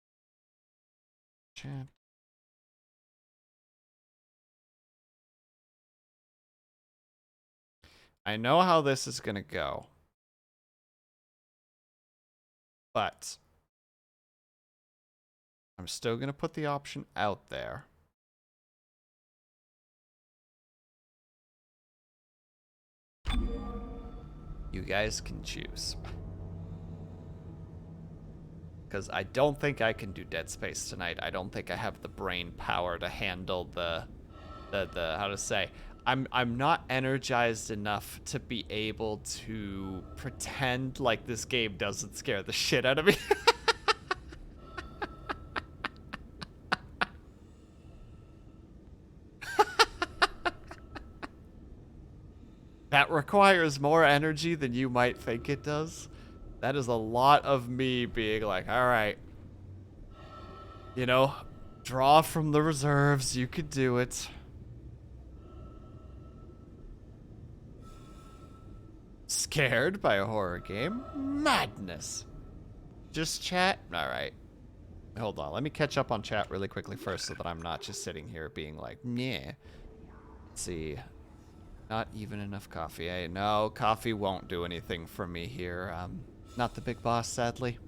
Chat. I know how this is gonna go, but I'm still gonna put the option out there. You guys can choose. Because I don't think I can do Dead Space tonight. I don't think I have the brain power to handle the how to say. I'm not energized enough to be able to pretend like this game doesn't scare the shit out of me. That requires more energy than you might think it does. That is a lot of me being like, all right, you know, draw from the reserves. You could do it. Scared by a horror game? Madness. Just chat? All right. Hold on. Let me catch up on chat really quickly first so that I'm not just sitting here being like, meh. Let's see. Not even enough coffee, eh? No, coffee won't do anything for me here. Not the big boss, sadly.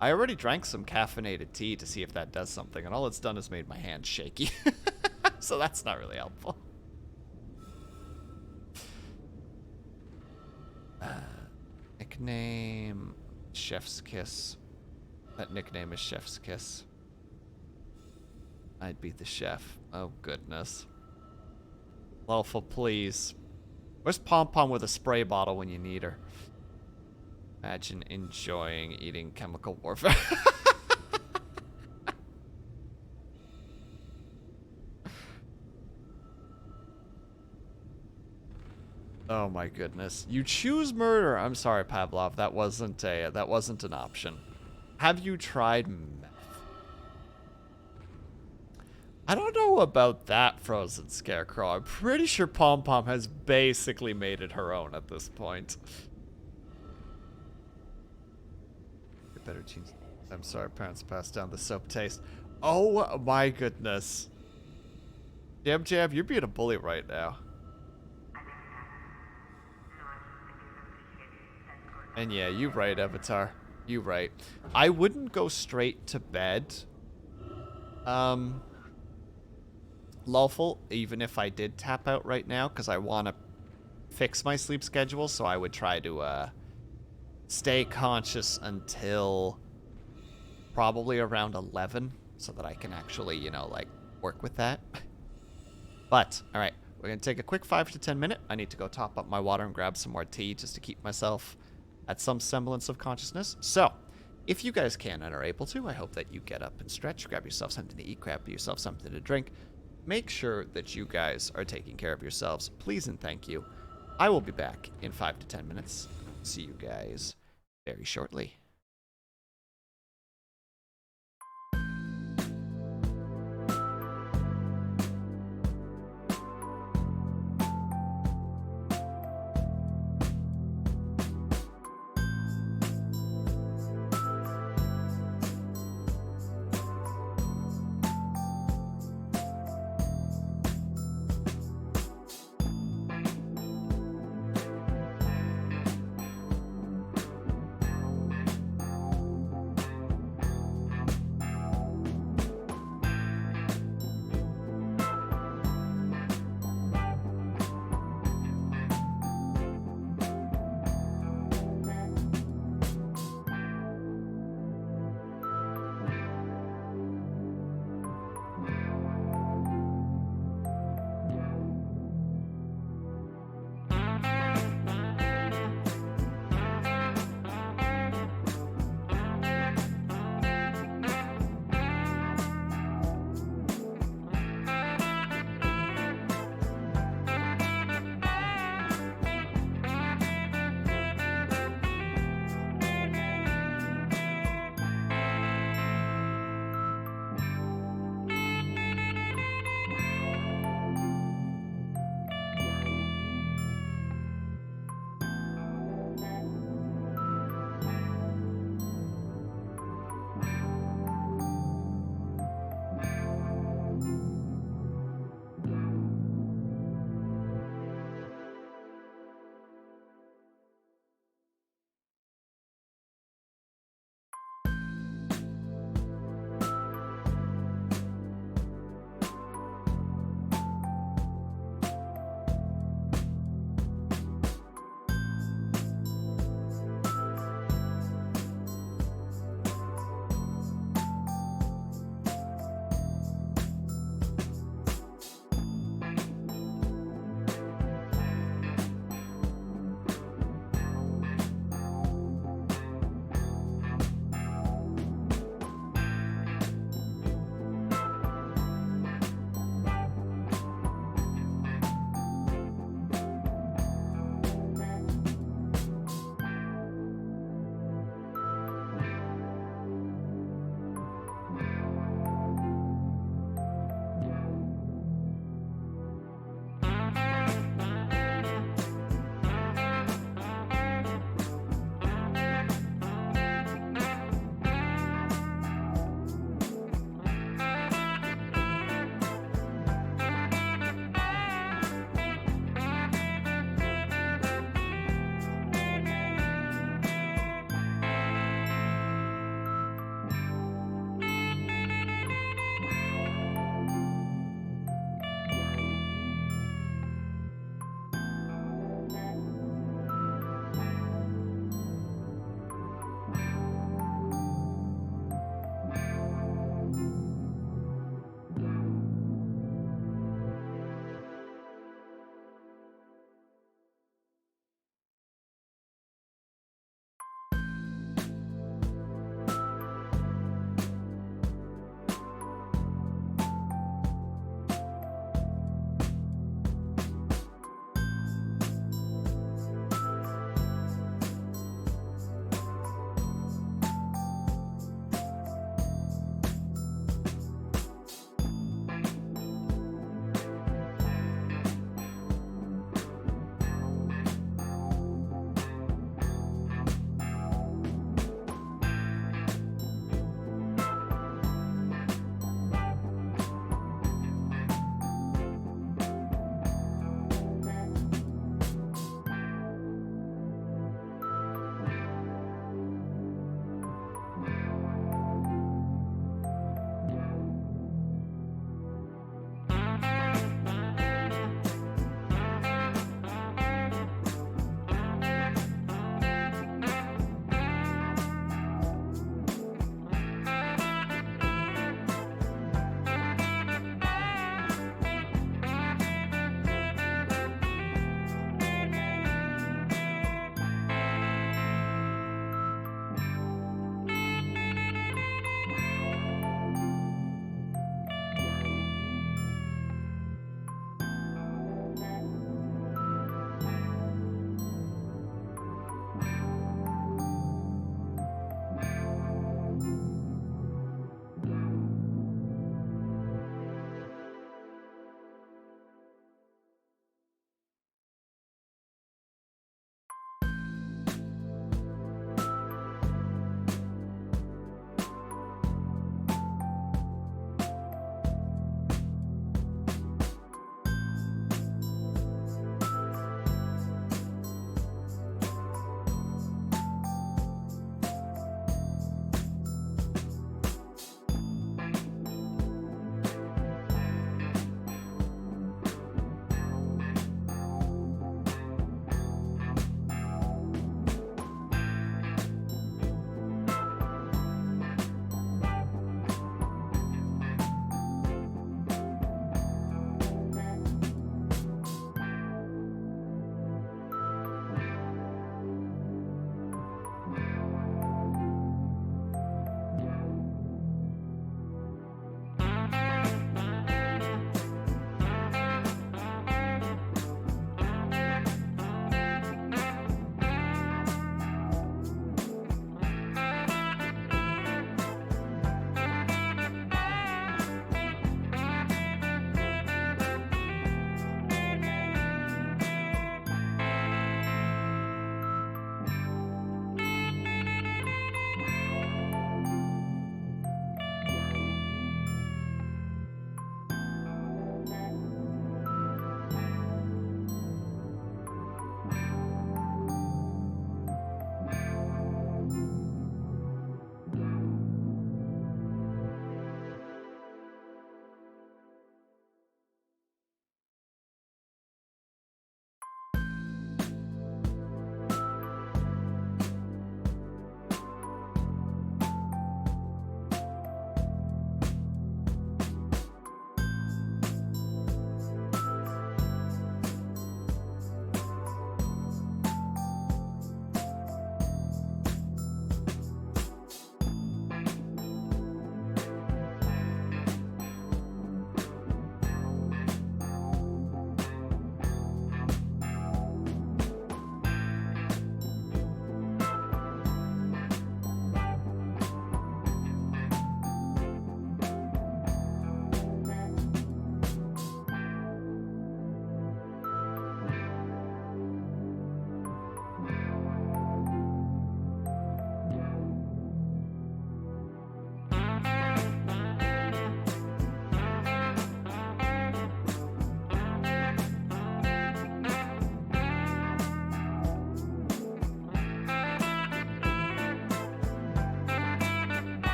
I already drank some caffeinated tea to see if that does something, and all it's done is made my hands shaky. So that's not really helpful. Nickname... Chef's Kiss. That nickname is Chef's Kiss. I'd be the chef. Oh, goodness. Lawful, please. Where's Pom Pom with a spray bottle when you need her? Imagine enjoying eating chemical warfare. Oh my goodness. You choose murder. I'm sorry, Pavlov. That wasn't an option. Have you tried meth? I don't know about that, Frozen Scarecrow. I'm pretty sure Pom Pom has basically made it her own at this point. Get better jeans. I'm sorry, parents passed down the soap taste. Oh my goodness. Jab Jab, you're being a bully right now. And yeah, you right, Avatar. You right. I wouldn't go straight to bed. Lawful, even if I did tap out right now, because I want to fix my sleep schedule, so I would try to stay conscious until probably around 11, so that I can actually, you know, like, work with that. But, alright, we're going to take a quick 5 to 10 minute. I need to go top up my water and grab some more tea just to keep myself at some semblance of consciousness. So, if you guys can and are able to, I hope that you get up and stretch, grab yourself something to eat, grab yourself something to drink. Make sure that you guys are taking care of yourselves, please and thank you. I will be back in 5 to 10 minutes. See you guys very shortly.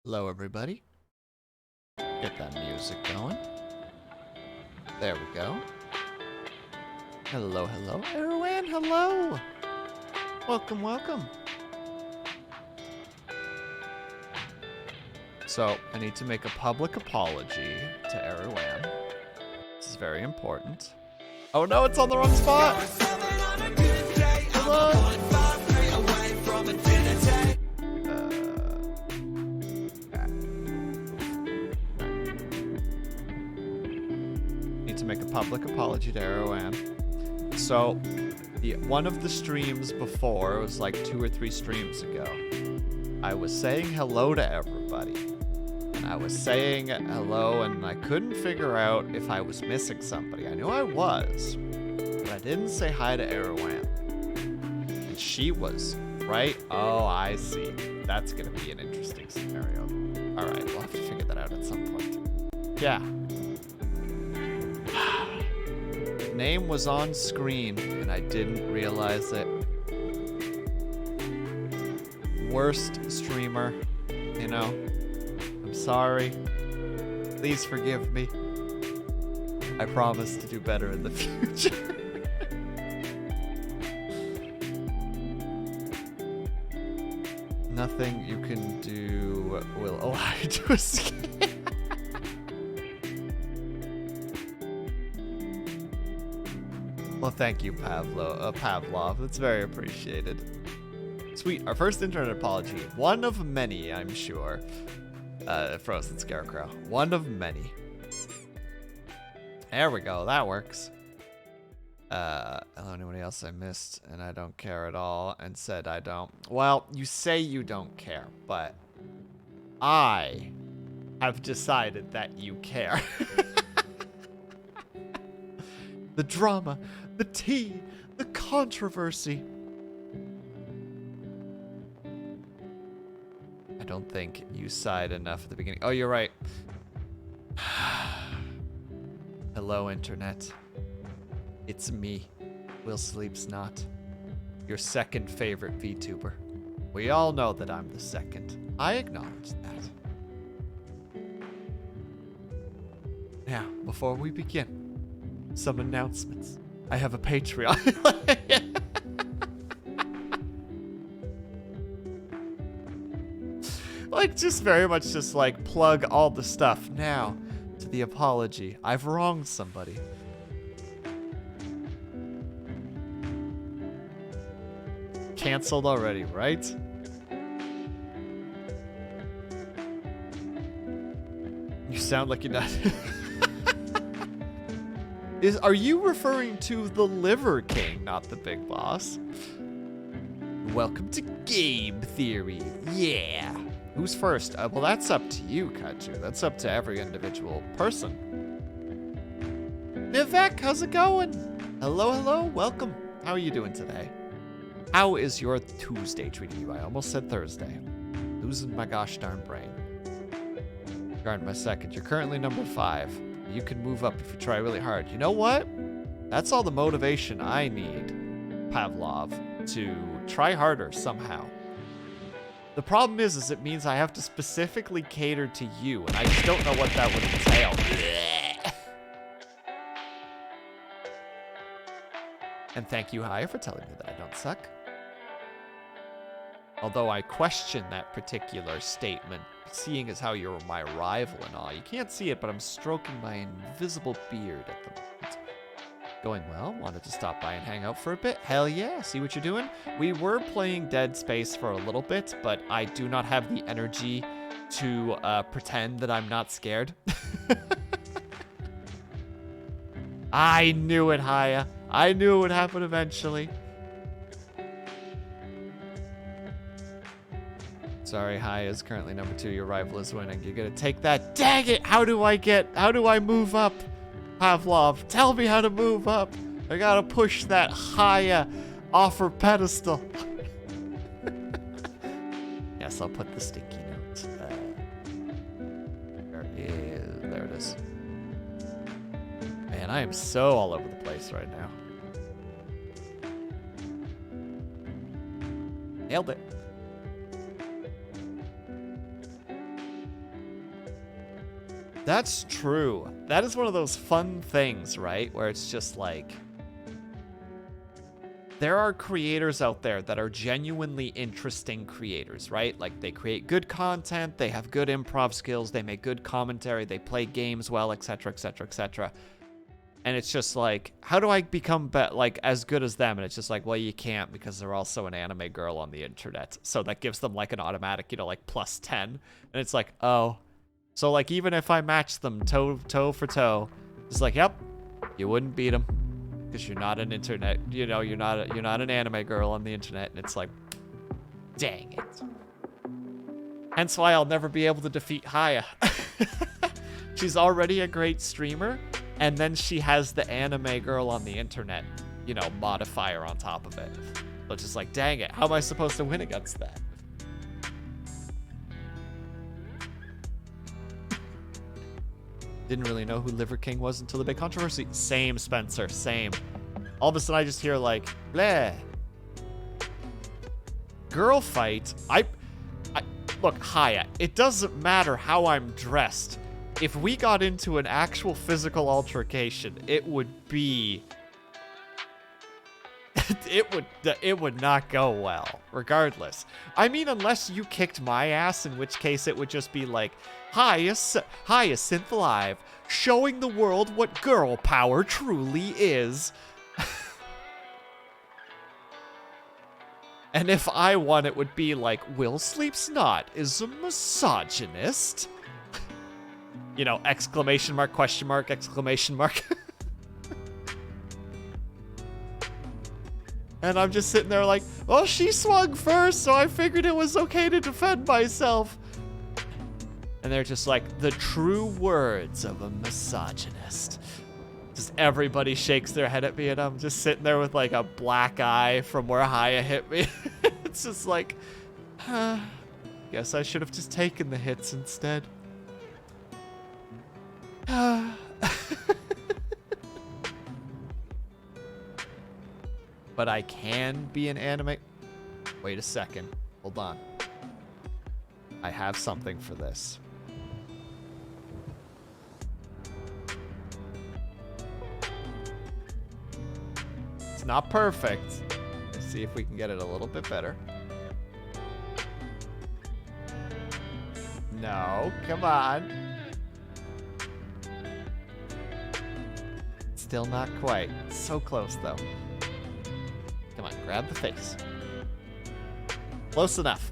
Hello, everybody. Get that music going. There we go. Hello, hello. Erwan, hello. Welcome, welcome. So, I need to make a public apology to Erwan. This is very important. Oh no, it's on the wrong spot! Hold on. Need to make a public apology to Erwan. So, one of the streams before, it was like 2 or 3 streams ago, I was saying hello to everybody. And I was saying hello, and I couldn't figure out if I was missing somebody. I knew I was, but I didn't say hi to Erwan. And she was right. Oh, I see. That's gonna be an interesting scenario. All right, we'll have to figure that out at some point. Yeah. Name was on screen, and I didn't realize it. Worst streamer, you know. I'm sorry. Please forgive me. I promise to do better in the future. Nothing you can do will allow you to escape. Well, thank you, Pavlov. That's very appreciated. Sweet, our first internet apology. One of many, I'm sure. Frozen Scarecrow. One of many. There we go, that works. Hello, anybody else I missed and I don't care at all and said I don't. Well, you say you don't care, but I have decided that you care. The drama, the tea, the controversy. I don't think you sighed enough at the beginning. Oh, you're right. Hello, Internet. It's me, WillSleepsNot, your second favorite VTuber. We all know that I'm the second. I acknowledge that. Now, before we begin, some announcements. I have a Patreon. Like, just very much just like plug all the stuff. Now, to the apology. I've wronged somebody. Canceled already, right? You sound like you're not. Are you referring to the Liver King, not the Big Boss? Welcome to Game Theory. Yeah. Who's first? Well, that's up to you, Kaiju. That's up to every individual person. Vivek, how's it going? Hello, hello. Welcome. How are you doing today? How is your Tuesday treating you? I almost said Thursday. Losing my gosh darn brain. Guard my second. You're currently number 5. You can move up if you try really hard. You know what? That's all the motivation I need, Pavlov, to try harder somehow. The problem is it means I have to specifically cater to you, and I just don't know what that would entail. And thank you, Haya, for telling me that I don't suck. Although I question that particular statement, seeing as how you're my rival and all. You can't see it, but I'm stroking my invisible beard at the moment. Going well, wanted to stop by and hang out for a bit. Hell yeah, see what you're doing? We were playing Dead Space for a little bit, but I do not have the energy to pretend that I'm not scared. I knew it, Haya. I knew it would happen eventually. Sorry, Haya is currently number 2. Your rival is winning. You're gonna take that. Dang it! How do I move up? Pavlov, tell me how to move up. I gotta push that Haya off her pedestal. Yes, I'll put the sticky note. There it is. Man, I am so all over the place right now. Nailed it. That's true. That is one of those fun things, right? Where it's just like, there are creators out there that are genuinely interesting creators, right? Like, they create good content, they have good improv skills, they make good commentary, they play games well, etc., etc., etc. And it's just like, how do I become like as good as them? And it's just like, well, you can't, because they're also an anime girl on the internet. So that gives them like an automatic, you know, like +10. And it's like, oh. So like, even if I match them toe for toe, it's like, yep, you wouldn't beat them. Because you're not an internet, you know, you're not an anime girl on the internet. And it's like, dang it. Hence why I'll never be able to defeat Haya. She's already a great streamer, and then she has the anime girl on the internet, you know, modifier on top of it. So it's just like, dang it, how am I supposed to win against that? Didn't really know who Liver King was until the big controversy. Same, Spencer, same. All of a sudden I just hear like, bleh. Girl fight. I look, Haya, it doesn't matter how I'm dressed. If we got into an actual physical altercation, it would be... it would not go well, regardless. I mean, unless you kicked my ass, in which case it would just be like, Hyacinth Live, showing the world what girl power truly is. And if I won, it would be like, WillSleepsNot is a misogynist. You know, exclamation mark, question mark, exclamation mark. And I'm just sitting there like, well, she swung first, so I figured it was okay to defend myself. And they're just like, the true words of a misogynist. Just everybody shakes their head at me, and I'm just sitting there with like a black eye from where Haya hit me. It's just like, guess I should have just taken the hits instead. But I can be an anime. Wait a second. Hold on. I have something for this. It's not perfect. Let's see if we can get it a little bit better. No, come on. Still not quite. So close, though. Come on, grab the face. Close enough.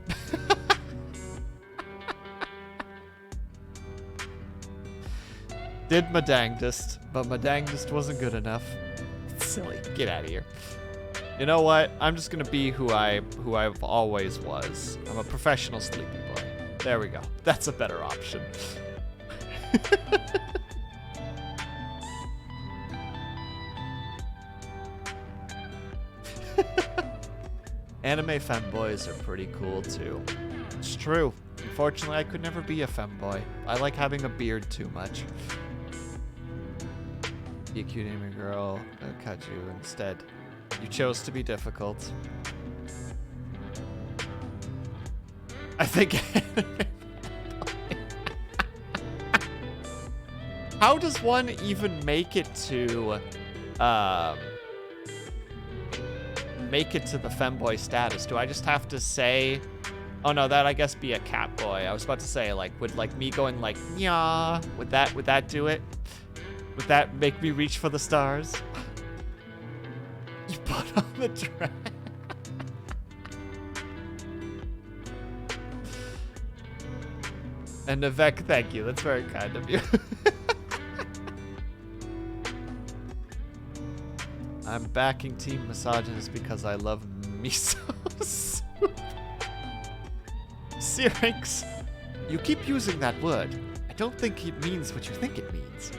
Did my dangdest, but my dangdest wasn't good enough. Silly. Get out of here. You know what? I'm just gonna be who I've always was. I'm a professional sleepy boy. There we go. That's a better option. Anime femboys are pretty cool too. It's true. Unfortunately, I could never be a femboy. I like having a beard too much. Be a cute anime girl. I'll cut you instead. You chose to be difficult. I think. How does one even make it to the femboy status? Do I just have to say, oh no, that I guess be a cat boy. I was about to say, like, would like me going like, yeah, would that do it? Would that make me reach for the stars? You put on the dress. And Navek, thank you. That's very kind of you. I'm backing Team Misogynist because I love miso soup. Syrinx, you keep using that word. I don't think it means what you think it means.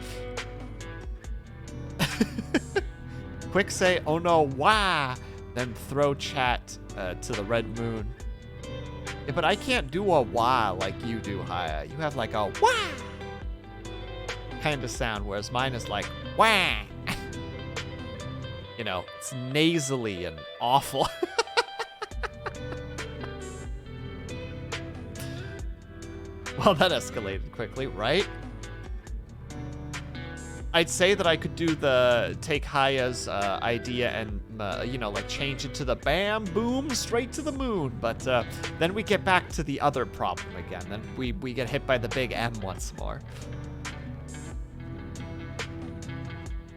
Quick say, oh no, wah! Then throw chat to the red moon. Yeah, but I can't do a wah like you do, Haya. You have like a wah kind of sound, whereas mine is like wah. You know, it's nasally and awful. Well, that escalated quickly, right? I'd say that I could do the take Haya's idea and you know, like change it to the bam boom straight to the moon, but then we get back to the other problem again. Then we get hit by the big M once more.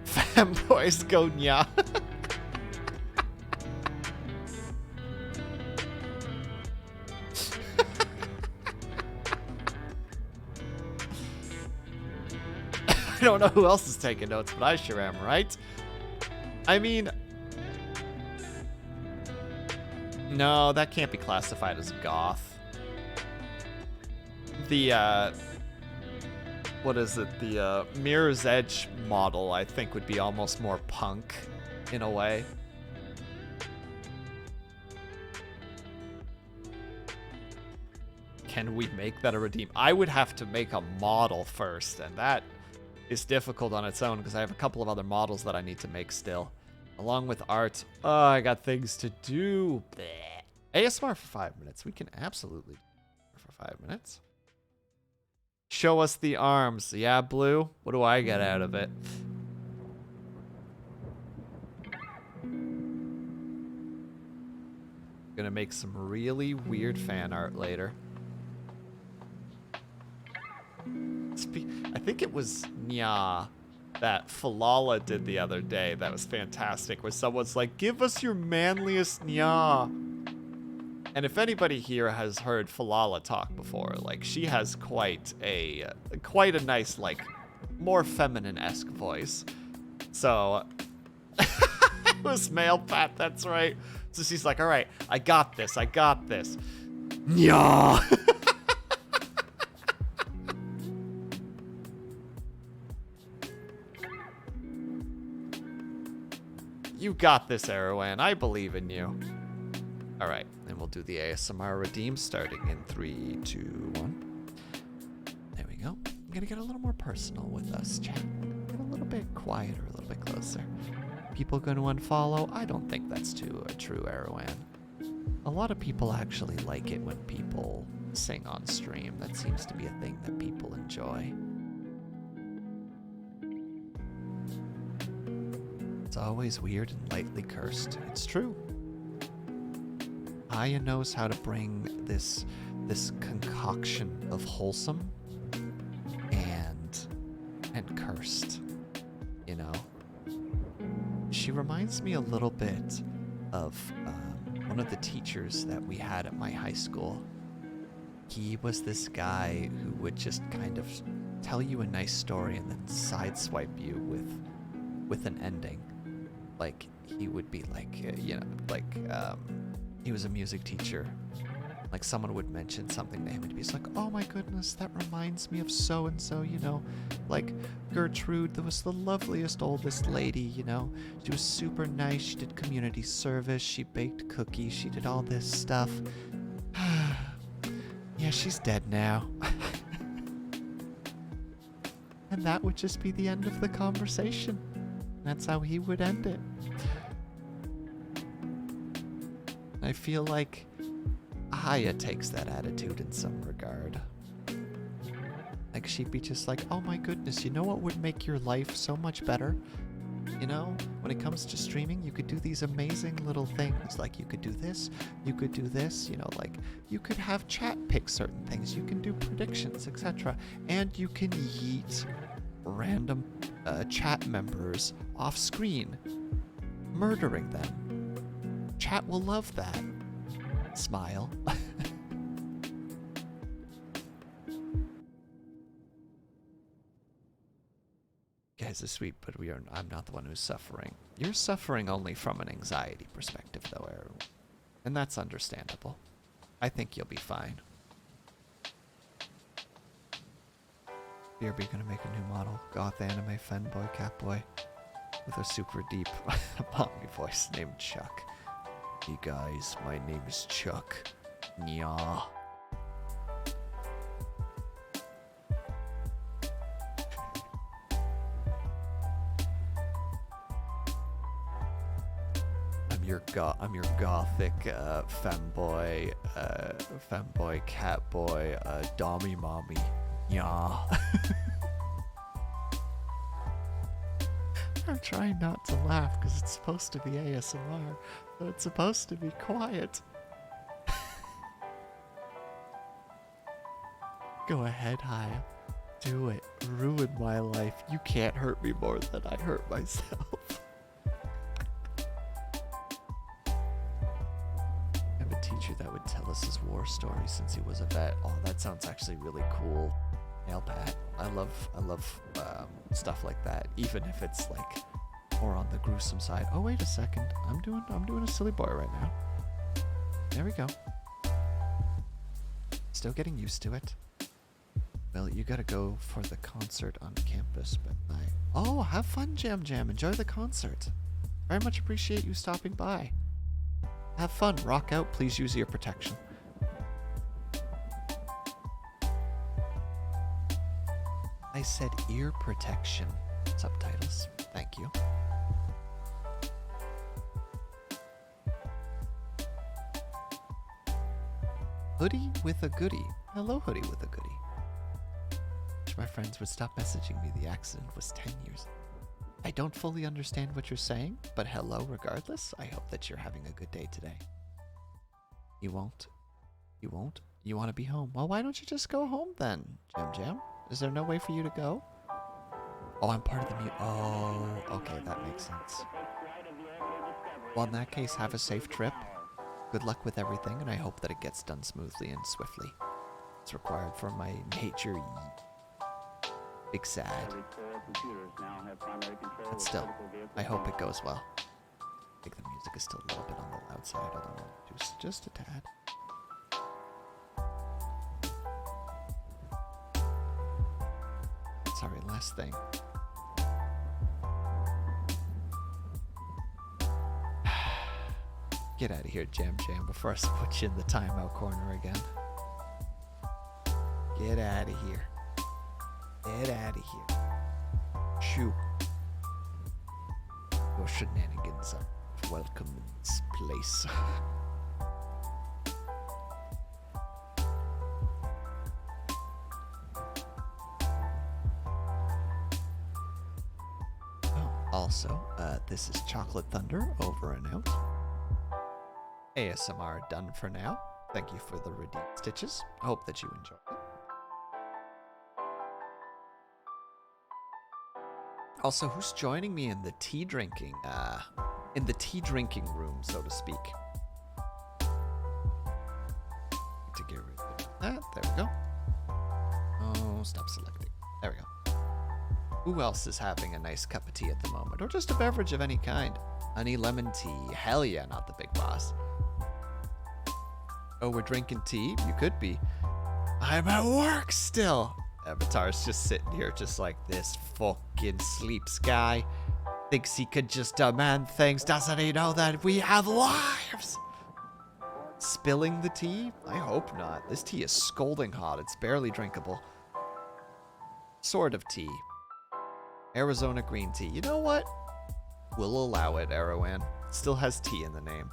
Fanboys go nya. I don't know who else is taking notes, but I sure am, right? I mean, no, that can't be classified as goth. The, what is it? The Mirror's Edge model, I think, would be almost more punk in a way. Can we make that a redeem? I would have to make a model first, and that is difficult on its own because I have a couple of other models that I need to make still. Along with art. Oh, I got things to do. Bleh. ASMR for 5 minutes. We can absolutely do it for 5 minutes. Show us the arms. Yeah, Blue? What do I get out of it? Gonna make some really weird fan art later. I think it was Nya that Falala did the other day. That was fantastic. Where someone's like, "Give us your manliest Nya." And if anybody here has heard Falala talk before, like she has quite a nice, like, more feminine-esque voice. So it was male Pat. That's right. So she's like, "All right, I got this. I got this." Nya. You got this, Erwan. I believe in you. All right, and we'll do the ASMR redeem starting in 3, 2, 1. There we go. I'm gonna get a little more personal with us, chat. Get a little bit quieter, a little bit closer. People gonna unfollow? I don't think that's true, Erwan. A lot of people actually like it when people sing on stream. That seems to be a thing that people enjoy. It's always weird and lightly cursed. It's true. Aya knows how to bring this concoction of wholesome and cursed, you know. She reminds me a little bit of one of the teachers that we had at my high school. He was this guy who would just kind of tell you a nice story and then sideswipe you with an ending. Like, he would be like, he was a music teacher. Like, someone would mention something to him and he'd be just like, "Oh my goodness, that reminds me of so-and-so, you know. Like, Gertrude, that was the loveliest oldest lady, you know. She was super nice, she did community service, she baked cookies, she did all this stuff. Yeah, she's dead now." And that would just be the end of the conversation. That's how he would end it. I feel like Aya takes that attitude in some regard. Like, she'd be just like, "Oh my goodness, you know what would make your life so much better? You know, when it comes to streaming, you could do these amazing little things. Like, you could do this, you could do this, you know, like, you could have chat pick certain things, you can do predictions, etc. And you can yeet random chat members off screen, murdering them. Chat will love that. Smile. Guys are sweet, but I'm not the one who's suffering. You're suffering only from an anxiety perspective, though, Errol. And that's understandable. I think you'll be fine. BRB gonna make a new model. Goth anime fanboy catboy with a super deep mommy voice named Chuck. "Hey guys, my name is Chuck. Nya." I'm your gothic femboy, femboy catboy, dommy mommy. Yeah. are trying not to laugh because it's supposed to be ASMR, so it's supposed to be quiet. Go ahead, Haya. Do it. Ruin my life. You can't hurt me more than I hurt myself. I have a teacher that would tell us his war stories since he was a vet. Oh, that sounds actually really cool. Nail Pat. I love stuff like that, even if it's like more on the gruesome side. Oh, wait a second. I'm doing a silly boy right now. There we go. Still getting used to it. Well, you gotta go for the concert on campus, but oh, have fun, Jam Jam. Enjoy the concert. Very much appreciate you stopping by. Have fun. Rock out. Please use ear protection. I said ear protection. Subtitles. Thank you. Hoodie with a goodie. Hello, Hoodie with a goodie. Wish my friends would stop messaging me. The accident was 10 years. I don't fully understand what you're saying, but hello regardless. I hope that you're having a good day today. You won't? You won't? You want to be home? Well, why don't you just go home then, Jam Jam? Is there no way for you to go? Oh, I'm part of the Oh, okay, that makes sense. Well, in that case, have a safe trip. Good luck with everything, and I hope that it gets done smoothly and swiftly. It's required for my nature. Big sad. But still, I hope it goes well. I think the music is still a little bit on the loud side. I don't know, just a tad. Sorry, last thing. Get out of here, Jam Jam, before I put you in the timeout corner again. Get out of here. Get out of here. Shoo. Your shenanigans are welcome in this place. Also, this is Chocolate Thunder over and out. ASMR done for now. Thank you for the redeemed stitches. I hope that you enjoyed it. Also, who's joining me in the tea drinking room, so to speak? To get rid of that. There we go. Oh, stop selecting. There we go. Who else is having a nice cup of tea at the moment? Or just a beverage of any kind? Honey lemon tea. Hell yeah, not the big boss. Oh, we're drinking tea? You could be. I'm at work still. Avatar's just sitting here just like this fucking sleeps guy. Thinks he could just demand things. Doesn't he know that we have lives? Spilling the tea? I hope not. This tea is scalding hot. It's barely drinkable. Sort of tea. Arizona green tea. You know what? We'll allow it, Erowin. Still has tea in the name.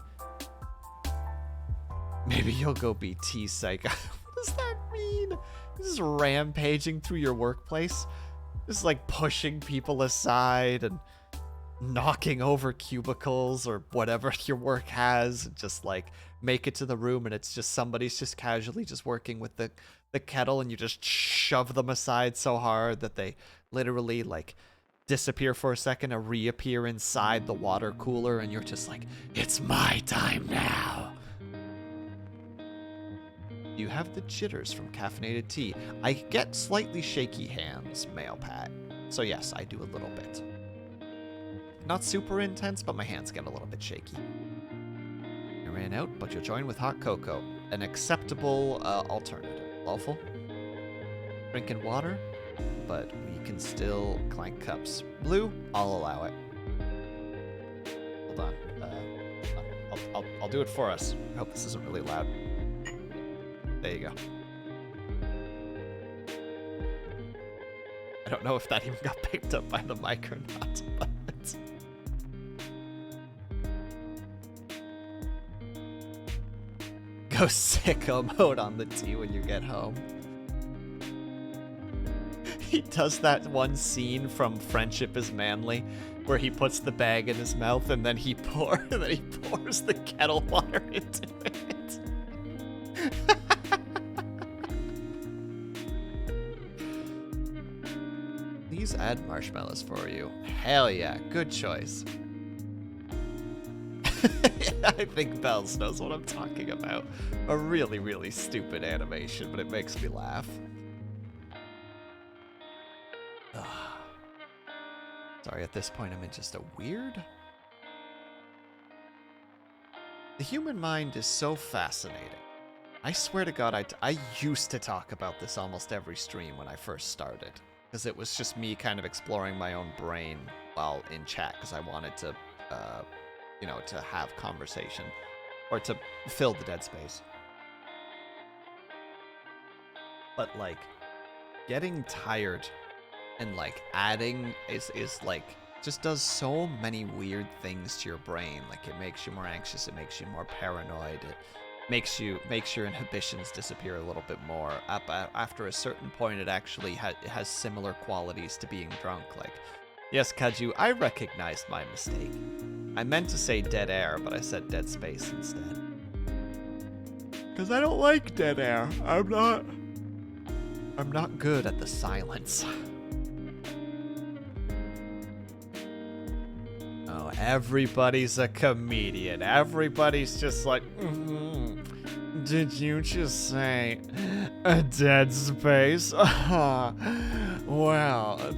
Maybe you'll go be tea psycho. What does that mean? This is rampaging through your workplace. This is like pushing people aside and knocking over cubicles or whatever your work has. Just like make it to the room and it's just somebody's just casually just working with the kettle and you just shove them aside so hard that they literally like disappear for a second and reappear inside the water cooler and you're just like, it's my time now. You have the jitters from caffeinated tea. I get slightly shaky hands, Male Pat. So yes, I do a little bit. Not super intense, but my hands get a little bit shaky. I ran out, but you'll join with hot cocoa. An acceptable alternative. Lawful? Drinking water, but we can still clank cups. Blue, I'll allow it. Hold on. I'll do it for us. I hope this isn't really loud. There you go. I don't know if that even got picked up by the mic or not, but go sicko mode on the tea when you get home. he does that one scene from Friendship is Manly where he puts the bag in his mouth and then he pours the kettle water into it. Please add marshmallows for you. Hell yeah, good choice. I think Bells knows what I'm talking about. A really, really stupid animation, but it makes me laugh. Ugh. Sorry, at this point I'm in just a weird... The human mind is so fascinating. I swear to God, I used to talk about this almost every stream when I first started. Because it was just me kind of exploring my own brain while in chat, because I wanted to, you know, to have conversation. Or to fill the dead space. But, like, getting tired and, like, adding is like, just does so many weird things to your brain. Like, it makes you more anxious, it makes you more paranoid, it makes your inhibitions disappear a little bit more. After a certain point, it actually has similar qualities to being drunk. Like, yes, Kaju, I recognized my mistake. I meant to say dead air, but I said dead space instead. Because I don't like dead air. I'm not good at the silence. Oh, everybody's a comedian. Everybody's just like, did you just say a dead space? Well,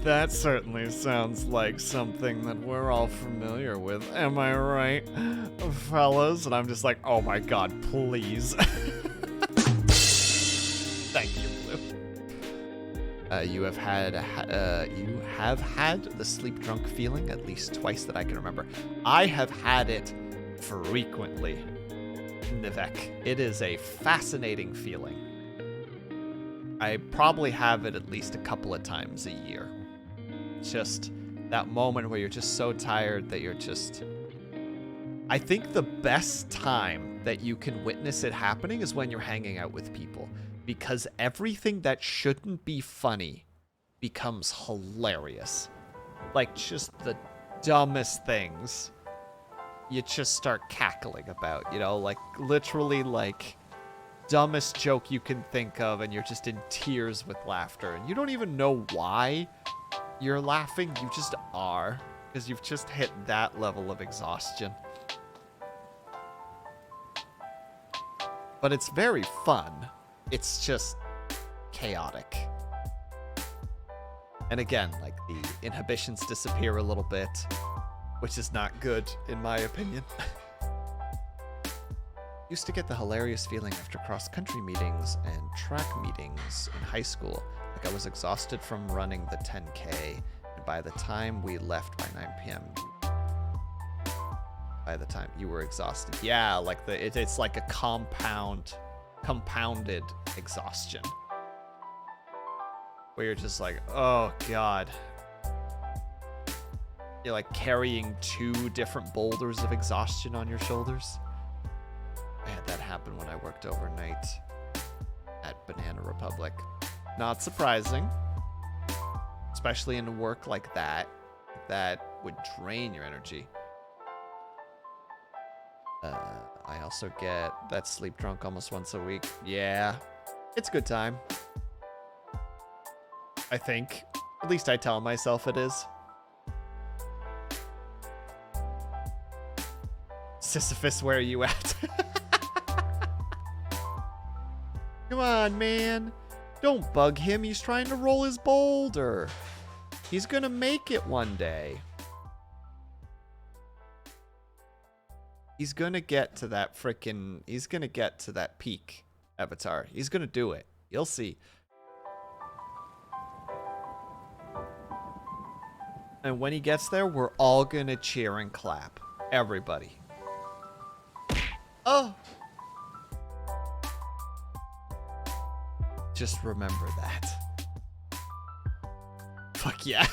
that certainly sounds like something that we're all familiar with. Am I right, fellas? And I'm just like, oh my god, please. Thank you, Blue. You have had the sleep drunk feeling at least twice that I can remember. I have had it frequently, Nivek. It is a fascinating feeling. I probably have it at least a couple of times a year. Just that moment where you're just so tired that you're just... I think the best time that you can witness it happening is when you're hanging out with people. Because everything that shouldn't be funny becomes hilarious. Like, just the dumbest things you just start cackling about, you know? Like, literally, like, dumbest joke you can think of, and you're just in tears with laughter. And you don't even know why you're laughing, you just are. Because you've just hit that level of exhaustion. But it's very fun. It's just chaotic. And again, like, the inhibitions disappear a little bit, which is not good, in my opinion. Used to get the hilarious feeling after cross-country meetings and track meetings in high school. Like I was exhausted from running the 10K, and by the time we left by 9 p.m., by the time you were exhausted. Yeah, like it's like a compounded exhaustion. Where you're just like, oh god. You're like carrying 2 different boulders of exhaustion on your shoulders. I had that happen when I worked overnight at Banana Republic. Not surprising. Especially in work like that. That would drain your energy. I also get that sleep drunk almost once a week. Yeah, it's a good time. I think. At least I tell myself it is. Sisyphus, where are you at? Come on, man. Don't bug him. He's trying to roll his boulder. He's gonna make it one day. He's gonna get to that frickin'... He's gonna get to that peak, Avatar. He's gonna do it. You'll see. And when he gets there, we're all gonna cheer and clap. Everybody. Oh! Just remember that. Fuck yeah.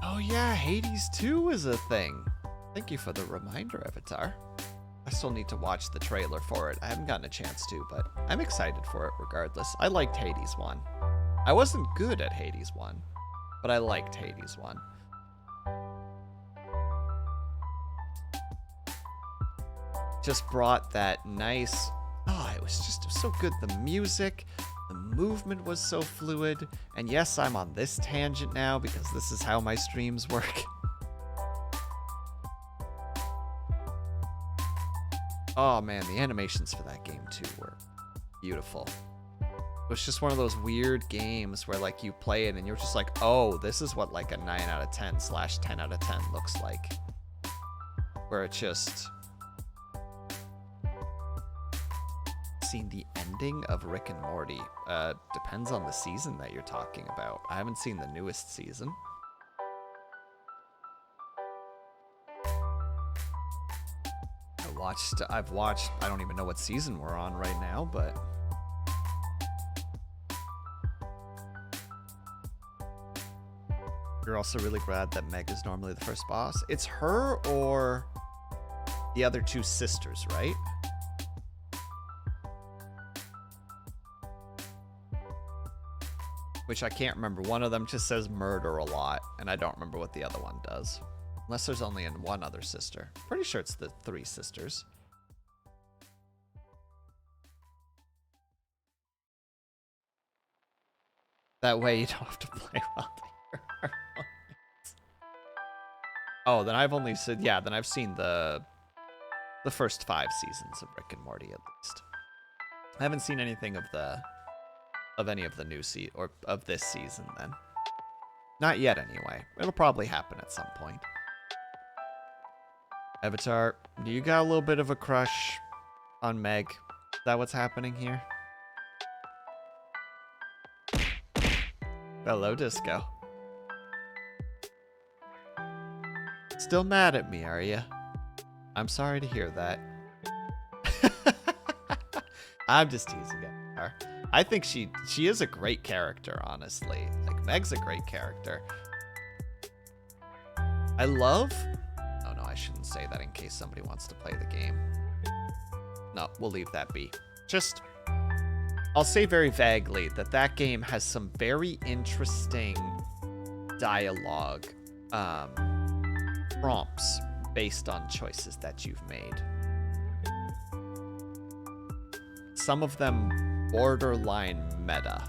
Oh yeah, Hades 2 is a thing. Thank you for the reminder, Avatar. I still need to watch the trailer for it. I haven't gotten a chance to, but I'm excited for it regardless. I liked Hades 1. I wasn't good at Hades 1, but I liked Hades 1. Just brought that nice... Oh, it was just so good. The music, the movement was so fluid. And yes, I'm on this tangent now because this is how my streams work. Oh man, the animations for that game too were beautiful. It was just one of those weird games where like you play it and you're just like, oh, this is what like a 9 out of 10 / 10 out of 10 looks like. Where it just... Seen the ending of Rick and Morty. Depends on the season that you're talking about. I haven't seen the newest season. I've watched, I don't even know what season we're on right now, but... You're also really glad that Meg is normally the first boss. It's her or the other two sisters, right? Which I can't remember. One of them just says murder a lot, and I don't remember what the other one does. Unless there's only one other sister. Pretty sure it's the 3 sisters. That way you don't have to play while they are. Oh, then I've only said, yeah, then I've seen the first 5 seasons of Rick and Morty at least. I haven't seen anything of any of the new or of this season then. Not yet anyway. It'll probably happen at some point. Avatar, do you got a little bit of a crush on Meg? Is that what's happening here? Hello, Disco. Still mad at me, are you? I'm sorry to hear that. I'm just teasing her. I think she is a great character, honestly. Like, Meg's a great character. I love... Oh, no, I shouldn't say that in case somebody wants to play the game. No, we'll leave that be. Just... I'll say very vaguely that that game has some very interesting dialogue prompts based on choices that you've made. Some of them borderline meta,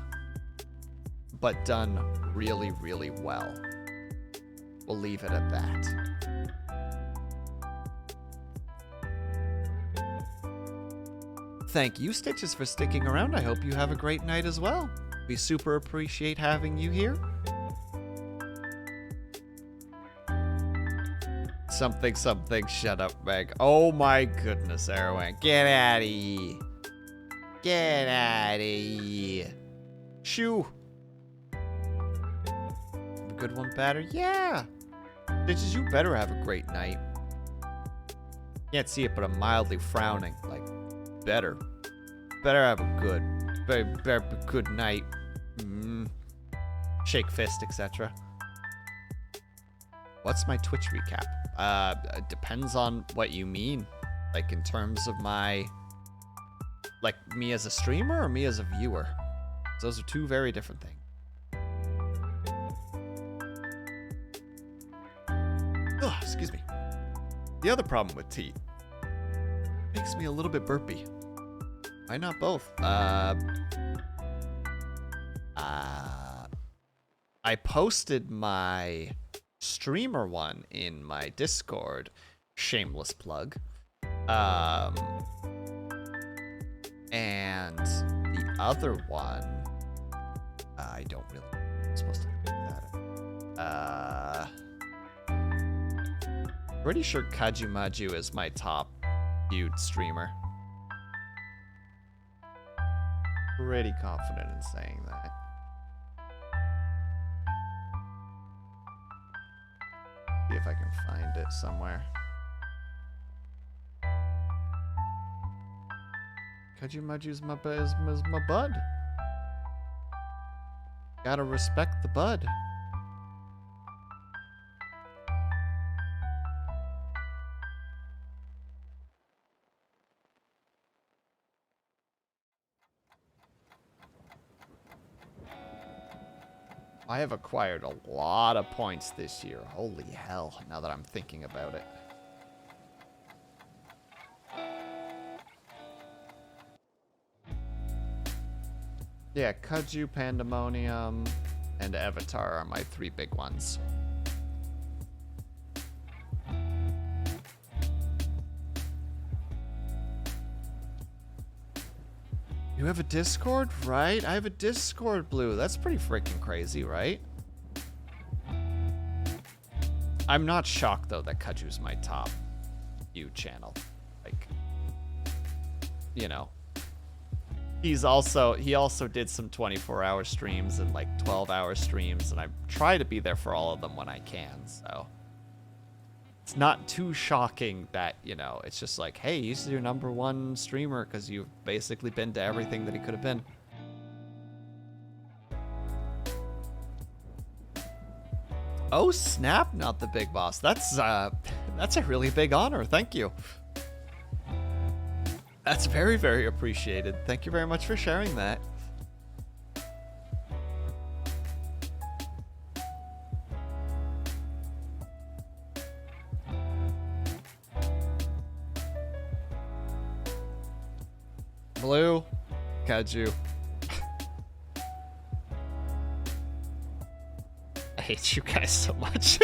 but done really, really well. We'll leave it at that. Thank you, Stitches, for sticking around. I hope you have a great night as well. We super appreciate having you here. Something, something, shut up, Meg. Oh my goodness, Erwin. Get out of here. Get out of here. Shoo. A good one, batter? Yeah. Stitches, you better have a great night. Can't see it, but I'm mildly frowning. Like, better have a good night. Shake fist, etc. What's my Twitch recap? It depends on what you mean. Like, in terms of my... Like, me as a streamer or me as a viewer? Those are two very different things. Oh, excuse me. The other problem with tea makes me a little bit burpy. Why not both? I posted my streamer one in my Discord. Shameless plug. And the other one, I don't really know. I'm supposed to do that. Pretty sure Kajumaju is my top viewed streamer. Pretty confident in saying that. See if I can find it somewhere. Kajumaju's my bud. Gotta respect the bud. I have acquired a lot of points this year. Holy hell, now that I'm thinking about it. Yeah, Kaju, Pandemonium, and Avatar are my 3 big ones. You have a Discord, right? I have a Discord, Blue. That's pretty freaking crazy, right? I'm not shocked, though, that Kaju's my top view channel. Like, you know. He also did some 24-hour streams and, like, 12-hour streams, and I try to be there for all of them when I can, so. It's not too shocking that, you know, it's just like, hey, he's your #1 streamer because you've basically been to everything that he could have been. Oh, snap, not the big boss. That's a really big honor. Thank you. That's very, very appreciated. Thank you very much for sharing that. Blue, Kaju. I hate you guys so much.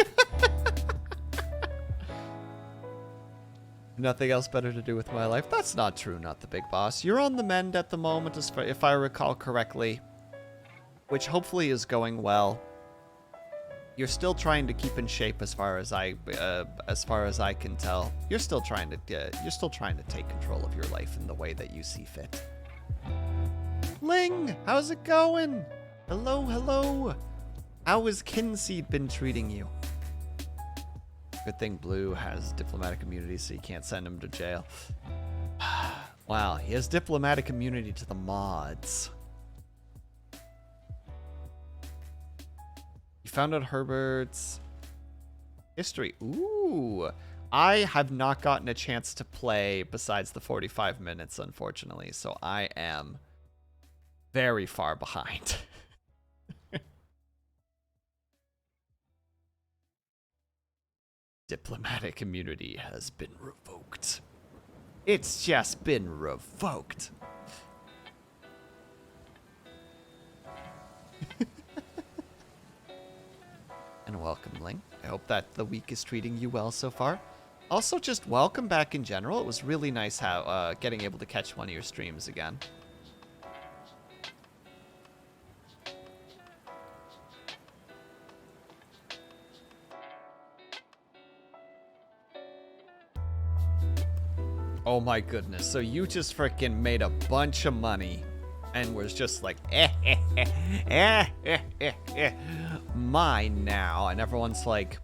Nothing else better to do with my life. That's not true, not the big boss. You're on the mend at the moment, if I recall correctly, which hopefully is going well. You're still trying to keep in shape, as far as I can tell. You're still trying to take control of your life in the way that you see fit. Ling, how's it going? Hello, hello. How has Kinseed been treating you? Good thing Blue has diplomatic immunity, so you can't send him to jail. Wow, he has diplomatic immunity to the mods. You found out Herbert's history. Ooh. I have not gotten a chance to play besides the 45 minutes, unfortunately, so I am very far behind. Diplomatic immunity has been revoked. It's just been revoked. And welcome, Ling. I hope that the week is treating you well so far. Also, just welcome back in general. It was really nice how getting able to catch one of your streams again. Oh my goodness. So you just freaking made a bunch of money and was just like, mine now. And everyone's like,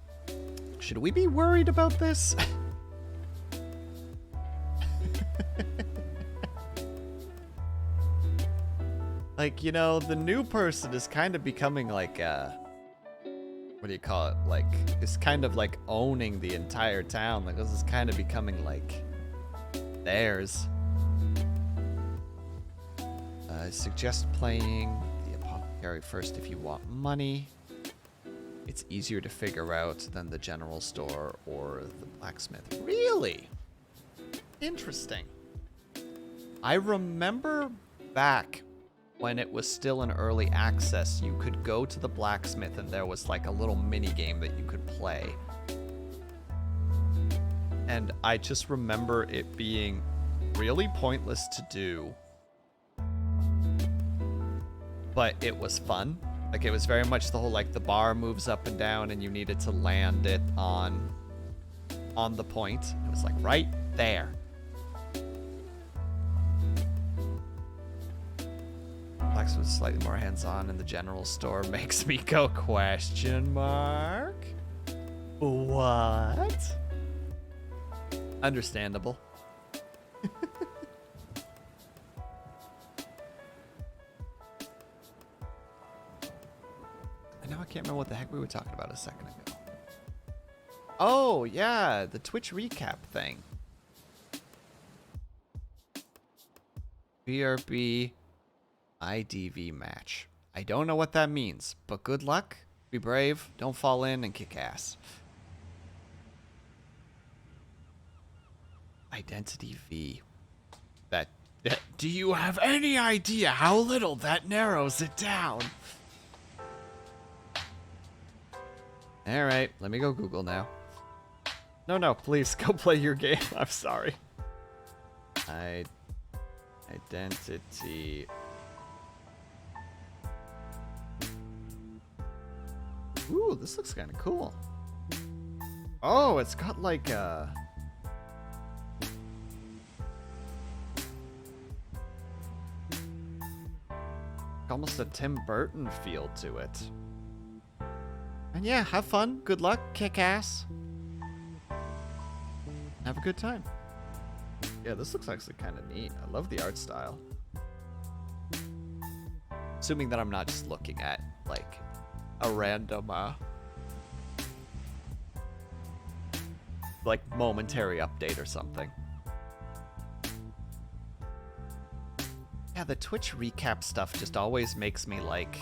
should we be worried about this? Like, you know, the new person is kind of becoming like, what do you call it? Like, it's kind of like owning the entire town. Like, this is kind of becoming like theirs. I suggest playing the apothecary first if you want money. It's easier to figure out than the general store or the blacksmith. Really? Interesting. I remember back when it was still in early access, you could go to the blacksmith and there was like a little mini game that you could play. And I just remember it being really pointless to do, but it was fun. Like, it was very much the whole, like, the bar moves up and down and you needed to land it on the point. It was like right there. Blacksmith was slightly more hands-on, and the general store makes me go question mark. What? Understandable. And now I can't remember what the heck we were talking about a second ago. Oh, yeah, the Twitch recap thing. BRB IDV match. I don't know what that means, but good luck. Be brave. Don't fall in and kick ass. Identity V. That. Do you have any idea how little that narrows it down? Alright, let me go Google now. No, please, go play your game. I'm sorry. Identity. Ooh, this looks kind of cool. Oh, it's got like a... almost a Tim Burton feel to it. And yeah, have fun, good luck, kick ass. Have a good time. Yeah, this looks actually kind of neat. I love the art style. Assuming that I'm not just looking at, like, a random, like, momentary update or something. Yeah, the Twitch recap stuff just always makes me, like,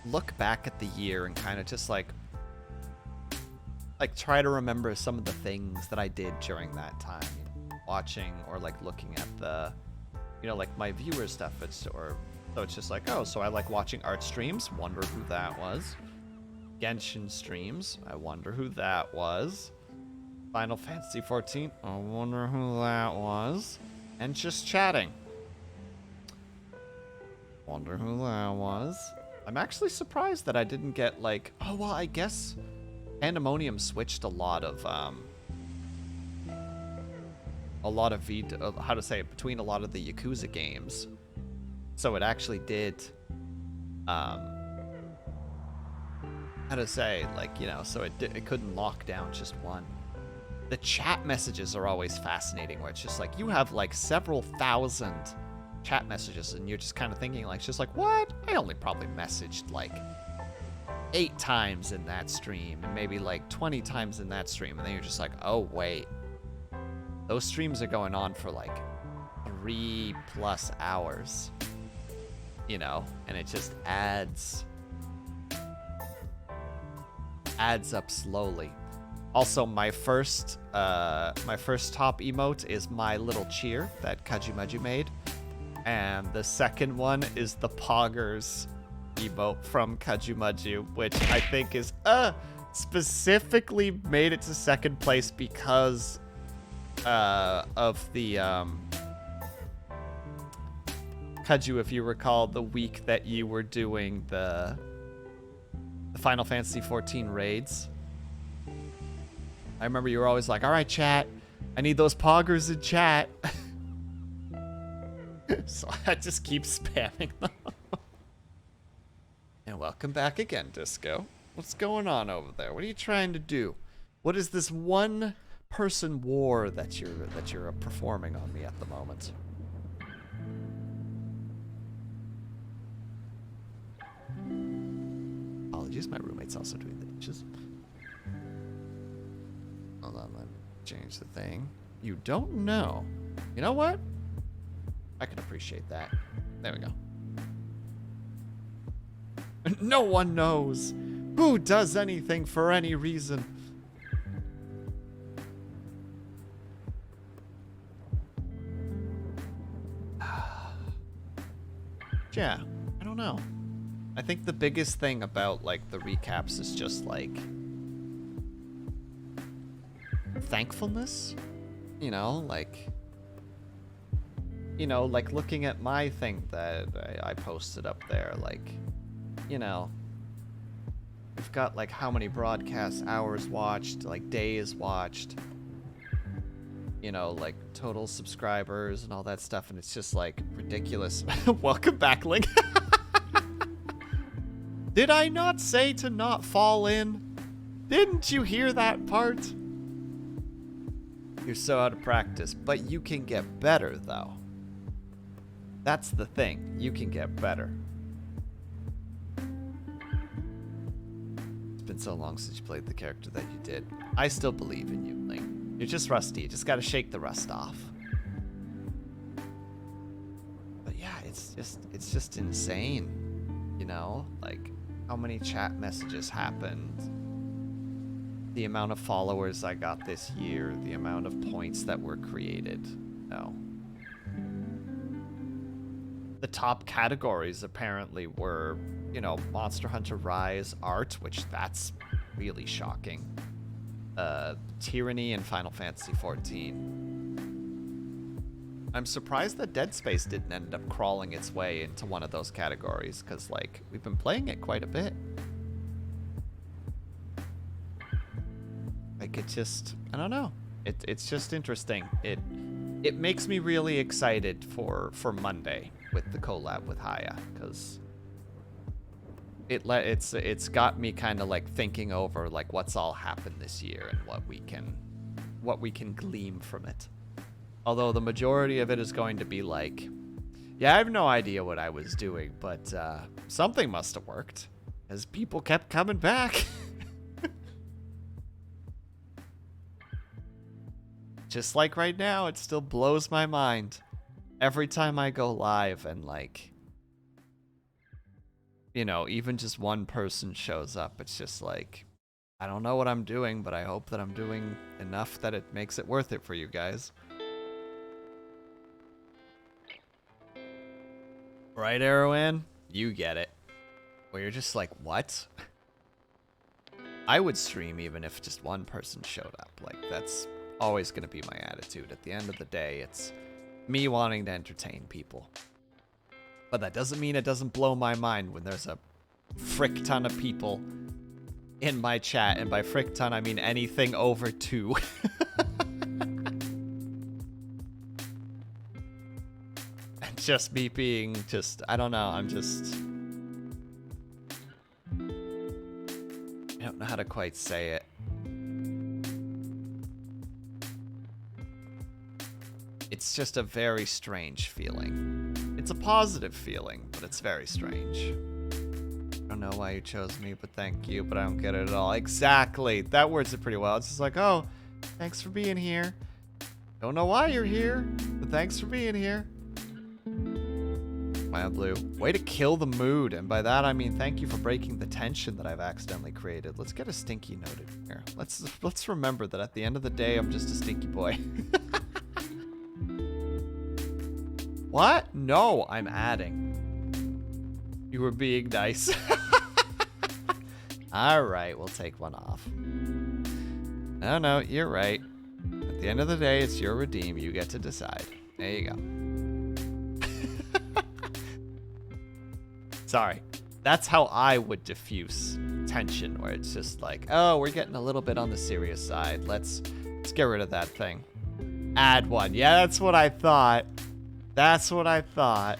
look back at the year and kind of just, like, try to remember some of the things that I did during that time. Watching or, like, looking at the, you know, like, my viewer stuff. So it's just like, oh, so I like watching art streams. Wonder who that was. Genshin streams. I wonder who that was. Final Fantasy 14. I wonder who that was. And just chatting. Wonder who that was. I'm actually surprised that I didn't get, like... Oh, well, I guess Pandemonium switched a lot of how to say it, between a lot of the Yakuza games. So it actually did, how to say, like, you know, so it couldn't lock down just one. The chat messages are always fascinating, where it's just like, you have, like, several thousand chat messages, and you're just kind of thinking, like, just like, what? I only probably messaged, like, 8 times in that stream, and maybe, like, 20 times in that stream, and then you're just like, oh, wait. Those streams are going on for, like, 3+ hours. You know, and it just adds up slowly. Also, my first top emote is my little cheer that Kajumaju made, and the second one is the Poggers emote from Kajumaju, which I think is specifically made it to second place because of the Kaju, if you recall, the week that you were doing the Final Fantasy 14 raids. I remember you were always like, all right, chat, I need those poggers in chat. So I just keep spamming them. And welcome back again, Disco. What's going on over there? What are you trying to do? What is this one-person war that you're performing on me at the moment? Apologies, my roommate's also doing the dishes. Hold on, let me change the thing. You don't know. You know what? I can appreciate that. There we go. No one knows. Who does anything for any reason? Yeah, I don't know. I think the biggest thing about, like, the recaps is just, like, thankfulness. You know, like looking at my thing that I posted up there, like, you know, we've got, like, how many broadcast hours watched, like, days watched, you know, like, total subscribers and all that stuff, and it's just, like, ridiculous. Welcome back, Link. Did I not say to not fall in? Didn't you hear that part? You're so out of practice, but you can get better, though. That's the thing. You can get better. It's been so long since you played the character that you did. I still believe in you, Link. You're just rusty. You just gotta shake the rust off. But yeah, it's just insane. You know, like how many chat messages happened, the amount of followers I got this year, the amount of points that were created. No. The top categories apparently were, you know, Monster Hunter Rise art, which that's really shocking. Tyranny and Final Fantasy XIV. I'm surprised that Dead Space didn't end up crawling its way into one of those categories, because, like, we've been playing it quite a bit. Like, it just, I don't know. It's just interesting. It makes me really excited for Monday with the collab with Haya, because it's got me kind of like thinking over like what's all happened this year and what we can glean from it. Although the majority of it is going to be like, yeah, I have no idea what I was doing, but something must have worked, as people kept coming back. Just like right now, it still blows my mind every time I go live and, like, you know, even just one person shows up. It's just like, I don't know what I'm doing, but I hope that I'm doing enough that it makes it worth it for you guys. Right, Arrowin? You get it. Where you're just like, what? I would stream even if just one person showed up. Like, that's always going to be my attitude. At the end of the day, it's me wanting to entertain people. But that doesn't mean it doesn't blow my mind when there's a frick ton of people in my chat. And by frick ton, I mean anything over 2. And just me being just, I don't know, I'm just, I don't know how to quite say it. It's just a very strange feeling. It's a positive feeling, but it's very strange. I don't know why you chose me, but thank you, but I don't get it at all. Exactly. That words it pretty well. It's just like, oh, thanks for being here. Don't know why you're here, but thanks for being here. Wild Blue. Way to kill the mood, and by that I mean thank you for breaking the tension that I've accidentally created. Let's get a stinky note in here. Let's remember that at the end of the day, I'm just a stinky boy. What? No, I'm adding. You were being nice. Alright, we'll take one off. No, you're right. At the end of the day, it's your redeem. You get to decide. There you go. Sorry. That's how I would diffuse tension, where it's just like, oh, we're getting a little bit on the serious side. Let's get rid of that thing. Add one. Yeah, that's what I thought. That's what I thought.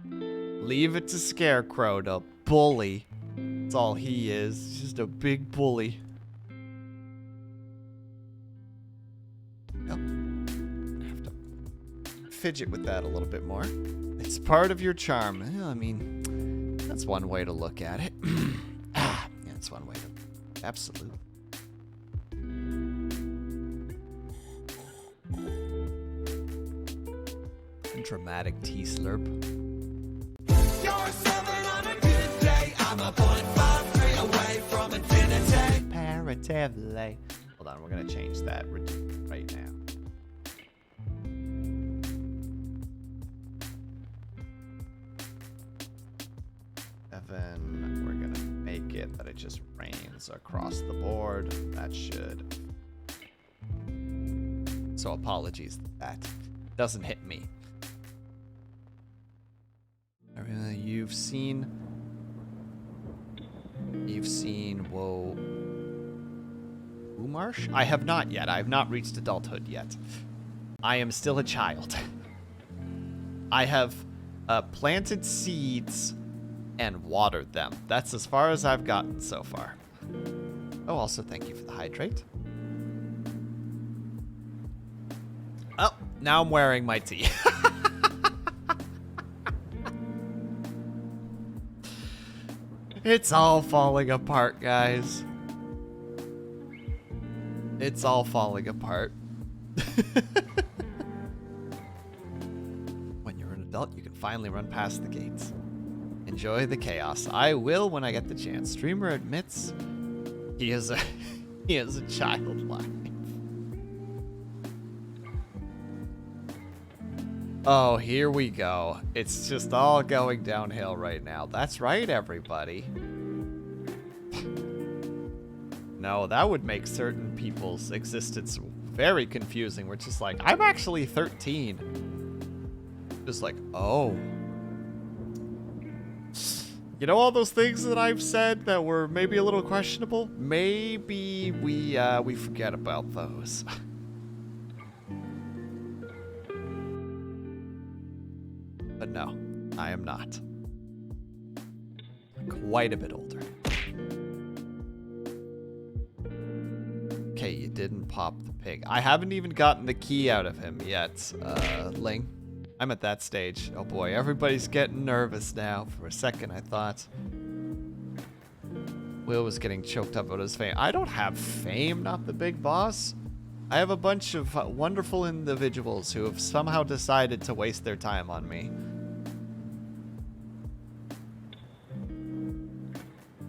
Leave it to Scarecrow to bully. That's all he is. He's just a big bully. Oh. I have to fidget with that a little bit more. It's part of your charm. Well, I mean, that's one way to look at it. Yeah, that's one way to... Absolutely. Dramatic tea slurp. You're 7 on a good day. I'm a 0.53 away from infinity. Comparatively. Hold on, we're gonna change that right now. We're gonna make it that it just rains across the board. That should. So apologies that doesn't hit me. You've seen, whoa, Umarsh? I have not yet. I have not reached adulthood yet. I am still a child. I have planted seeds and watered them. That's as far as I've gotten so far. Oh, also thank you for the hydrate. Oh, now I'm wearing my tee. It's all falling apart, guys. It's all falling apart. finally run past the gates. Enjoy the chaos. I will when I get the chance. Streamer admits he is a he is a child life. Oh, here we go. It's just all going downhill right now. That's right, everybody. No, that would make certain people's existence very confusing. We're just like, I'm actually 13. Just like, oh. You know all those things that I've said that were maybe a little questionable? Maybe we forget about those. But no, I am not. Quite a bit older. Okay, you didn't pop the pig. I haven't even gotten the key out of him yet, Ling. I'm at that stage. Oh boy, everybody's getting nervous now. For a second, I thought Will was getting choked up about his fame. I don't have fame, not the big boss. I have a bunch of wonderful individuals who have somehow decided to waste their time on me.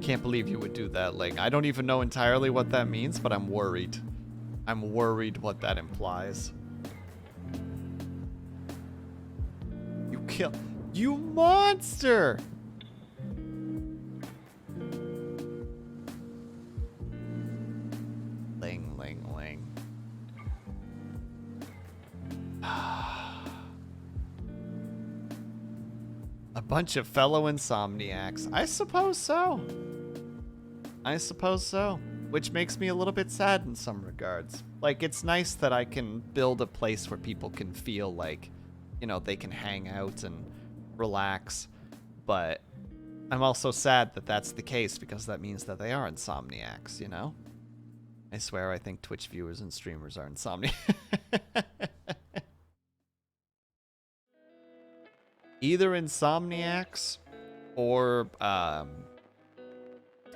Can't believe you would do that, Ling. I don't even know entirely what that means, but I'm worried. I'm worried what that implies. You kill... You monster! Ling, Ling, Ling. A bunch of fellow insomniacs. I suppose so. I suppose so. Which makes me a little bit sad in some regards. Like, it's nice that I can build a place where people can feel like, you know, they can hang out and relax. But I'm also sad that that's the case because that means that they are insomniacs, you know? I swear I think Twitch viewers and streamers are insomniacs. Either insomniacs or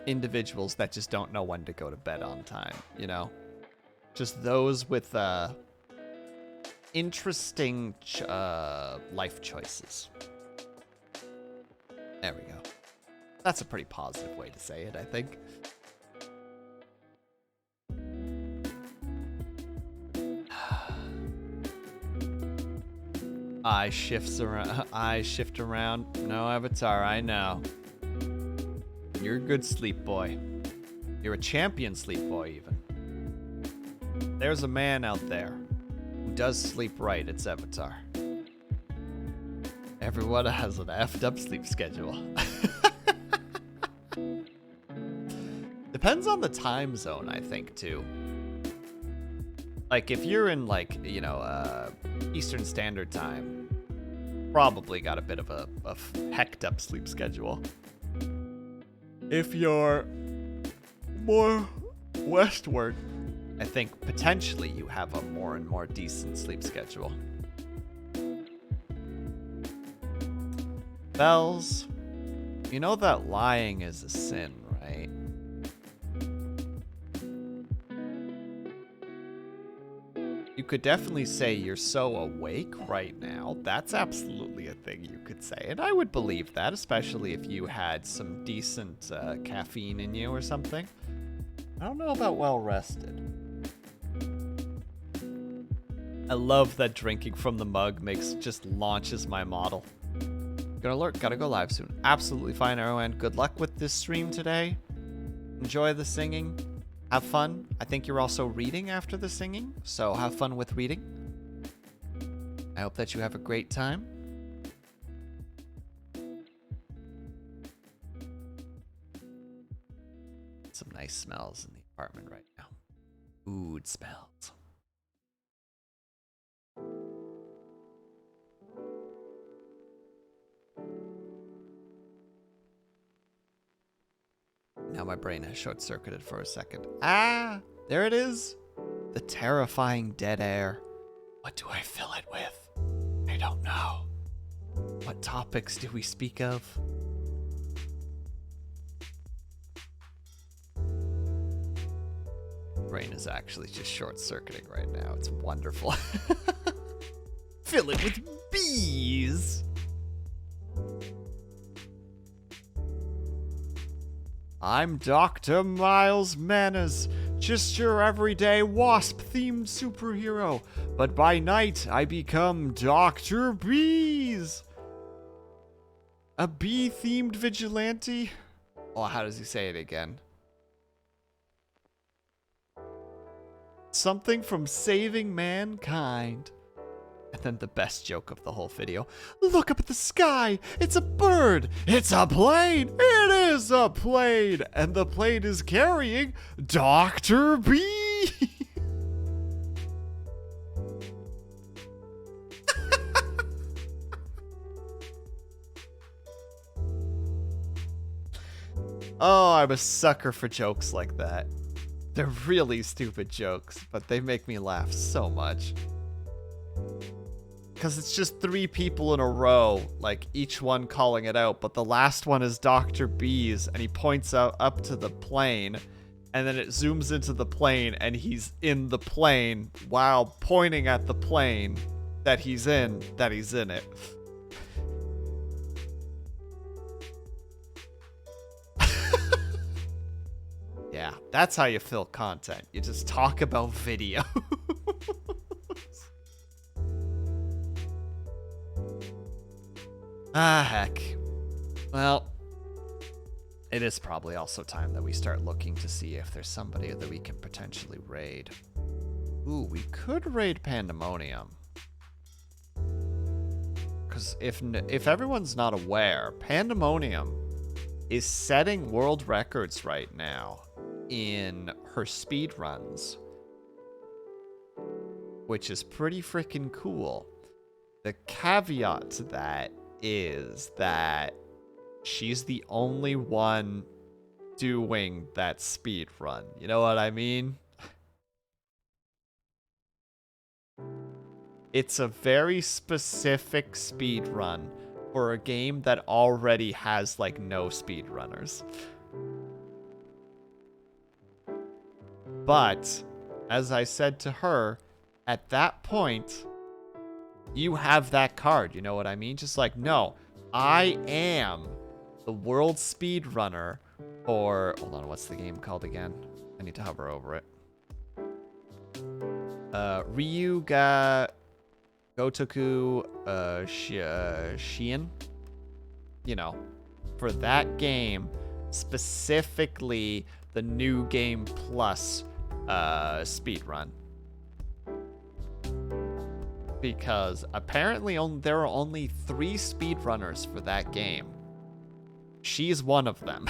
individuals that just don't know when to go to bed on time, you know? Just those with interesting life choices. There we go. That's a pretty positive way to say it, I think. I shift around. No, Avatar, I know. You're a good sleep boy. You're a champion sleep boy, even. There's a man out there who does sleep right, it's Avatar. Everyone has an effed up sleep schedule. Depends on the time zone, I think, too. Like, if you're in, like, you know, Eastern Standard Time, probably got a bit of a hecked up sleep schedule. If you're more westward, I think potentially you have a more and more decent sleep schedule. Bells, you know that lying is a sin, right? You could definitely say you're so awake right now. That's absolutely a thing you could say. And I would believe that, especially if you had some decent caffeine in you or something. I don't know about well rested. I love that drinking from the mug just launches my model. Good alert, gotta go live soon. Absolutely fine, Arrowhand. Good luck with this stream today. Enjoy the singing. Have fun. I think you're also reading after the singing, so have fun with reading. I hope that you have a great time. Some nice smells in the apartment right now. Food smells. Now my brain has short-circuited for a second. Ah, there it is. The terrifying dead air. What do I fill it with? I don't know. What topics do we speak of? Brain is actually just short-circuiting right now. It's wonderful. Fill it with bees. I'm Dr. Miles Manners, just your everyday wasp-themed superhero. But by night, I become Dr. Bees. A bee-themed vigilante? Oh, how does he say it again? Something from saving mankind. And then the best joke of the whole video. Look up at the sky. It's a bird. It's a plane. It is a plane. And the plane is carrying Dr. B. Oh, I'm a sucker for jokes like that. They're really stupid jokes, but they make me laugh so much. Because it's just 3 people in a row, like each one calling it out, but the last one is Dr. Bees, and he points out up to the plane, and then it zooms into the plane, and he's in the plane while pointing at the plane that he's in it. Yeah, that's how you fill content. You just talk about video. Ah, heck. Well, it is probably also time that we start looking to see if there's somebody that we can potentially raid. Ooh, we could raid Pandemonium. Because if everyone's not aware, Pandemonium is setting world records right now in her speed runs, which is pretty freaking cool. The caveat to that is that she's the only one doing that speed run. You know what I mean? It's a very specific speed run for a game that already has like no speedrunners. But as I said to her, at that point, you have that card, you know what I mean? Just like, no, I am the world speedrunner for... Hold on, what's the game called again? I need to hover over it. Ryu ga Gotoku Shien? You know, for that game, specifically the New Game Plus speedrun. Because apparently there are only 3 speedrunners for that game. She's one of them.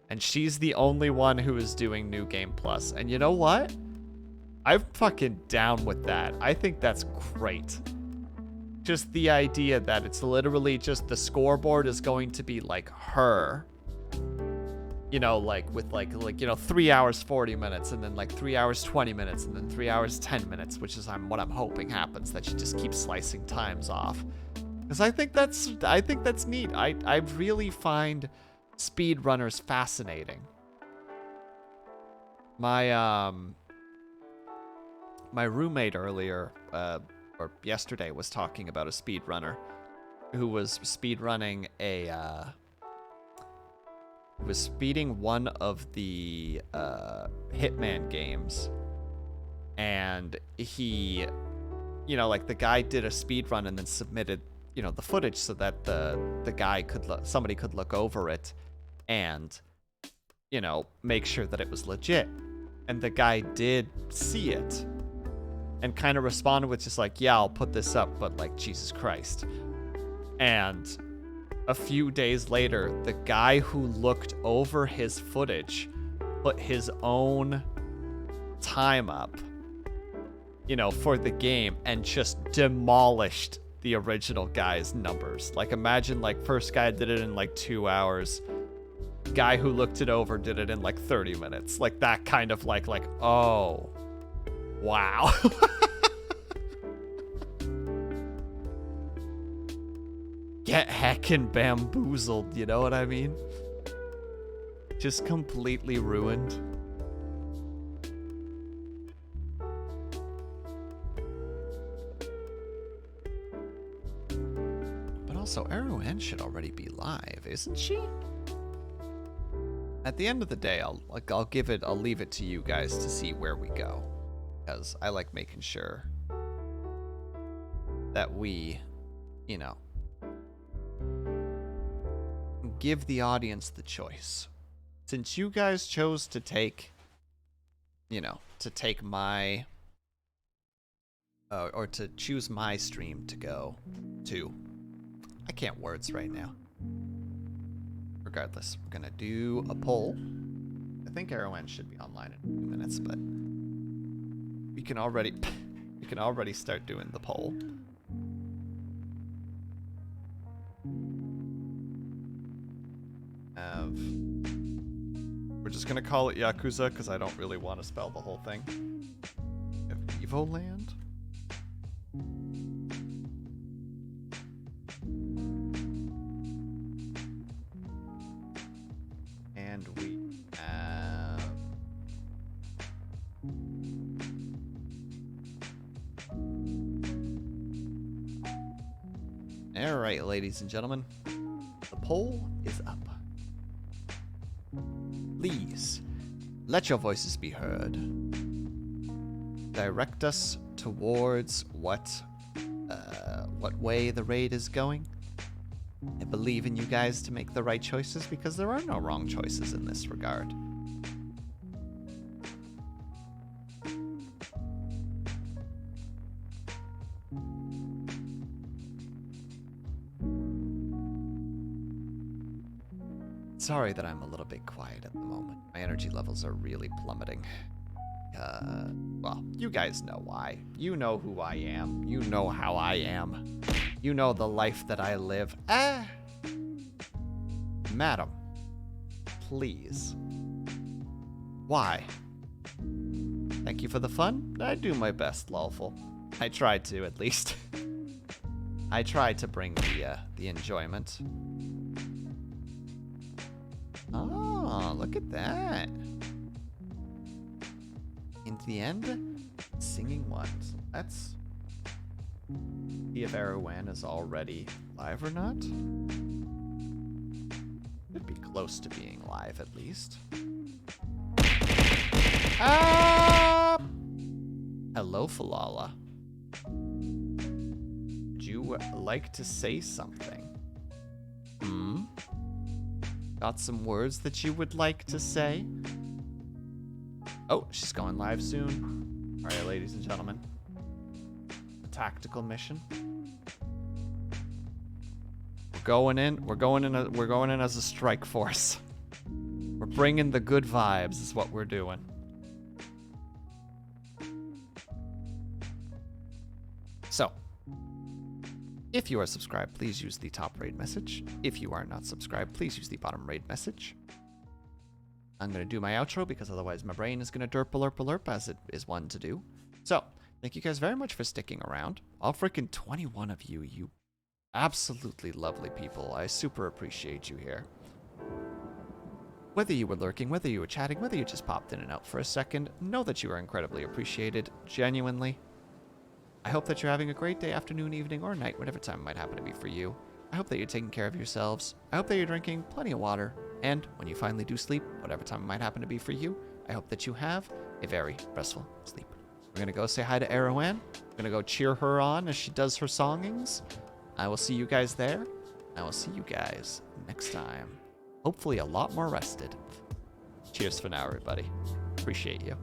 And she's the only one who is doing New Game Plus. And you know what? I'm fucking down with that. I think that's great. Just the idea that it's literally just the scoreboard is going to be like her. You know, like with like you know, 3 hours 40 minutes, and then like 3 hours 20 minutes, and then 3 hours 10 minutes, which is what I'm hoping happens, that she just keeps slicing times off. Because I think that's neat. I really find speedrunners fascinating. My my roommate earlier or yesterday was talking about a speedrunner who was speedrunning was speeding one of the Hitman games, and he, you know, like the guy did a speed run and then submitted, you know, the footage so that the guy could somebody could look over it and, you know, make sure that it was legit. And the guy did see it and kind of responded with just like, yeah, I'll put this up, but like, Jesus Christ. And a few days later, the guy who looked over his footage put his own time up, you know, for the game, and just demolished the original guy's numbers. Like, imagine, like, first guy did it in like 2 hours. Guy who looked it over did it in like 30 minutes. Like, that kind of like, oh, wow. Get heckin' bamboozled, you know what I mean? Just completely ruined. But also, Eruen should already be live, isn't she? At the end of the day, I'll leave it to you guys to see where we go, because I like making sure that we, you know, give the audience the choice. Since you guys chose to take, you know, to take my, or to choose my stream to go to. I can't words right now. Regardless, we're gonna do a poll. I think Eruen should be online in a few minutes, but we can already start doing the poll. We're just gonna call it Yakuza because I don't really want to spell the whole thing. Evoland. And we have all right, ladies and gentlemen, the poll is up. Please, let your voices be heard. Direct us towards what way the raid is going. I believe in you guys to make the right choices because there are no wrong choices in this regard. Sorry that I'm a little bit quiet at the moment. My energy levels are really plummeting. Well, you guys know why. You know who I am. You know how I am. You know the life that I live. Madam, please. Why? Thank you for the fun. I do my best, lawful. I tried to, at least. I tried to bring the enjoyment. Oh, look at that. In the end, singing ones. Let's see if Eruen is already live or not. Could be close to being live at least. Ah! Hello, Falala. Would you like to say something? Got some words that you would like to say? Oh, she's going live soon. All right, ladies and gentlemen. A tactical mission. We're going in as a strike force. We're bringing the good vibes is what we're doing. So, if you are subscribed, please use the top raid message. If you are not subscribed, please use the bottom raid message. I'm going to do my outro because otherwise my brain is going to derp as it is one to do. So, thank you guys very much for sticking around. All freaking 21 of you, you absolutely lovely people. I super appreciate you here. Whether you were lurking, whether you were chatting, whether you just popped in and out for a second, know that you are incredibly appreciated, genuinely. I hope that you're having a great day, afternoon, evening, or night, whatever time it might happen to be for you. I hope that you're taking care of yourselves. I hope that you're drinking plenty of water. And when you finally do sleep, whatever time it might happen to be for you, I hope that you have a very restful sleep. We're going to go say hi to Eruen. We're going to go cheer her on as she does her songings. I will see you guys there. I will see you guys next time. Hopefully a lot more rested. Cheers for now, everybody. Appreciate you.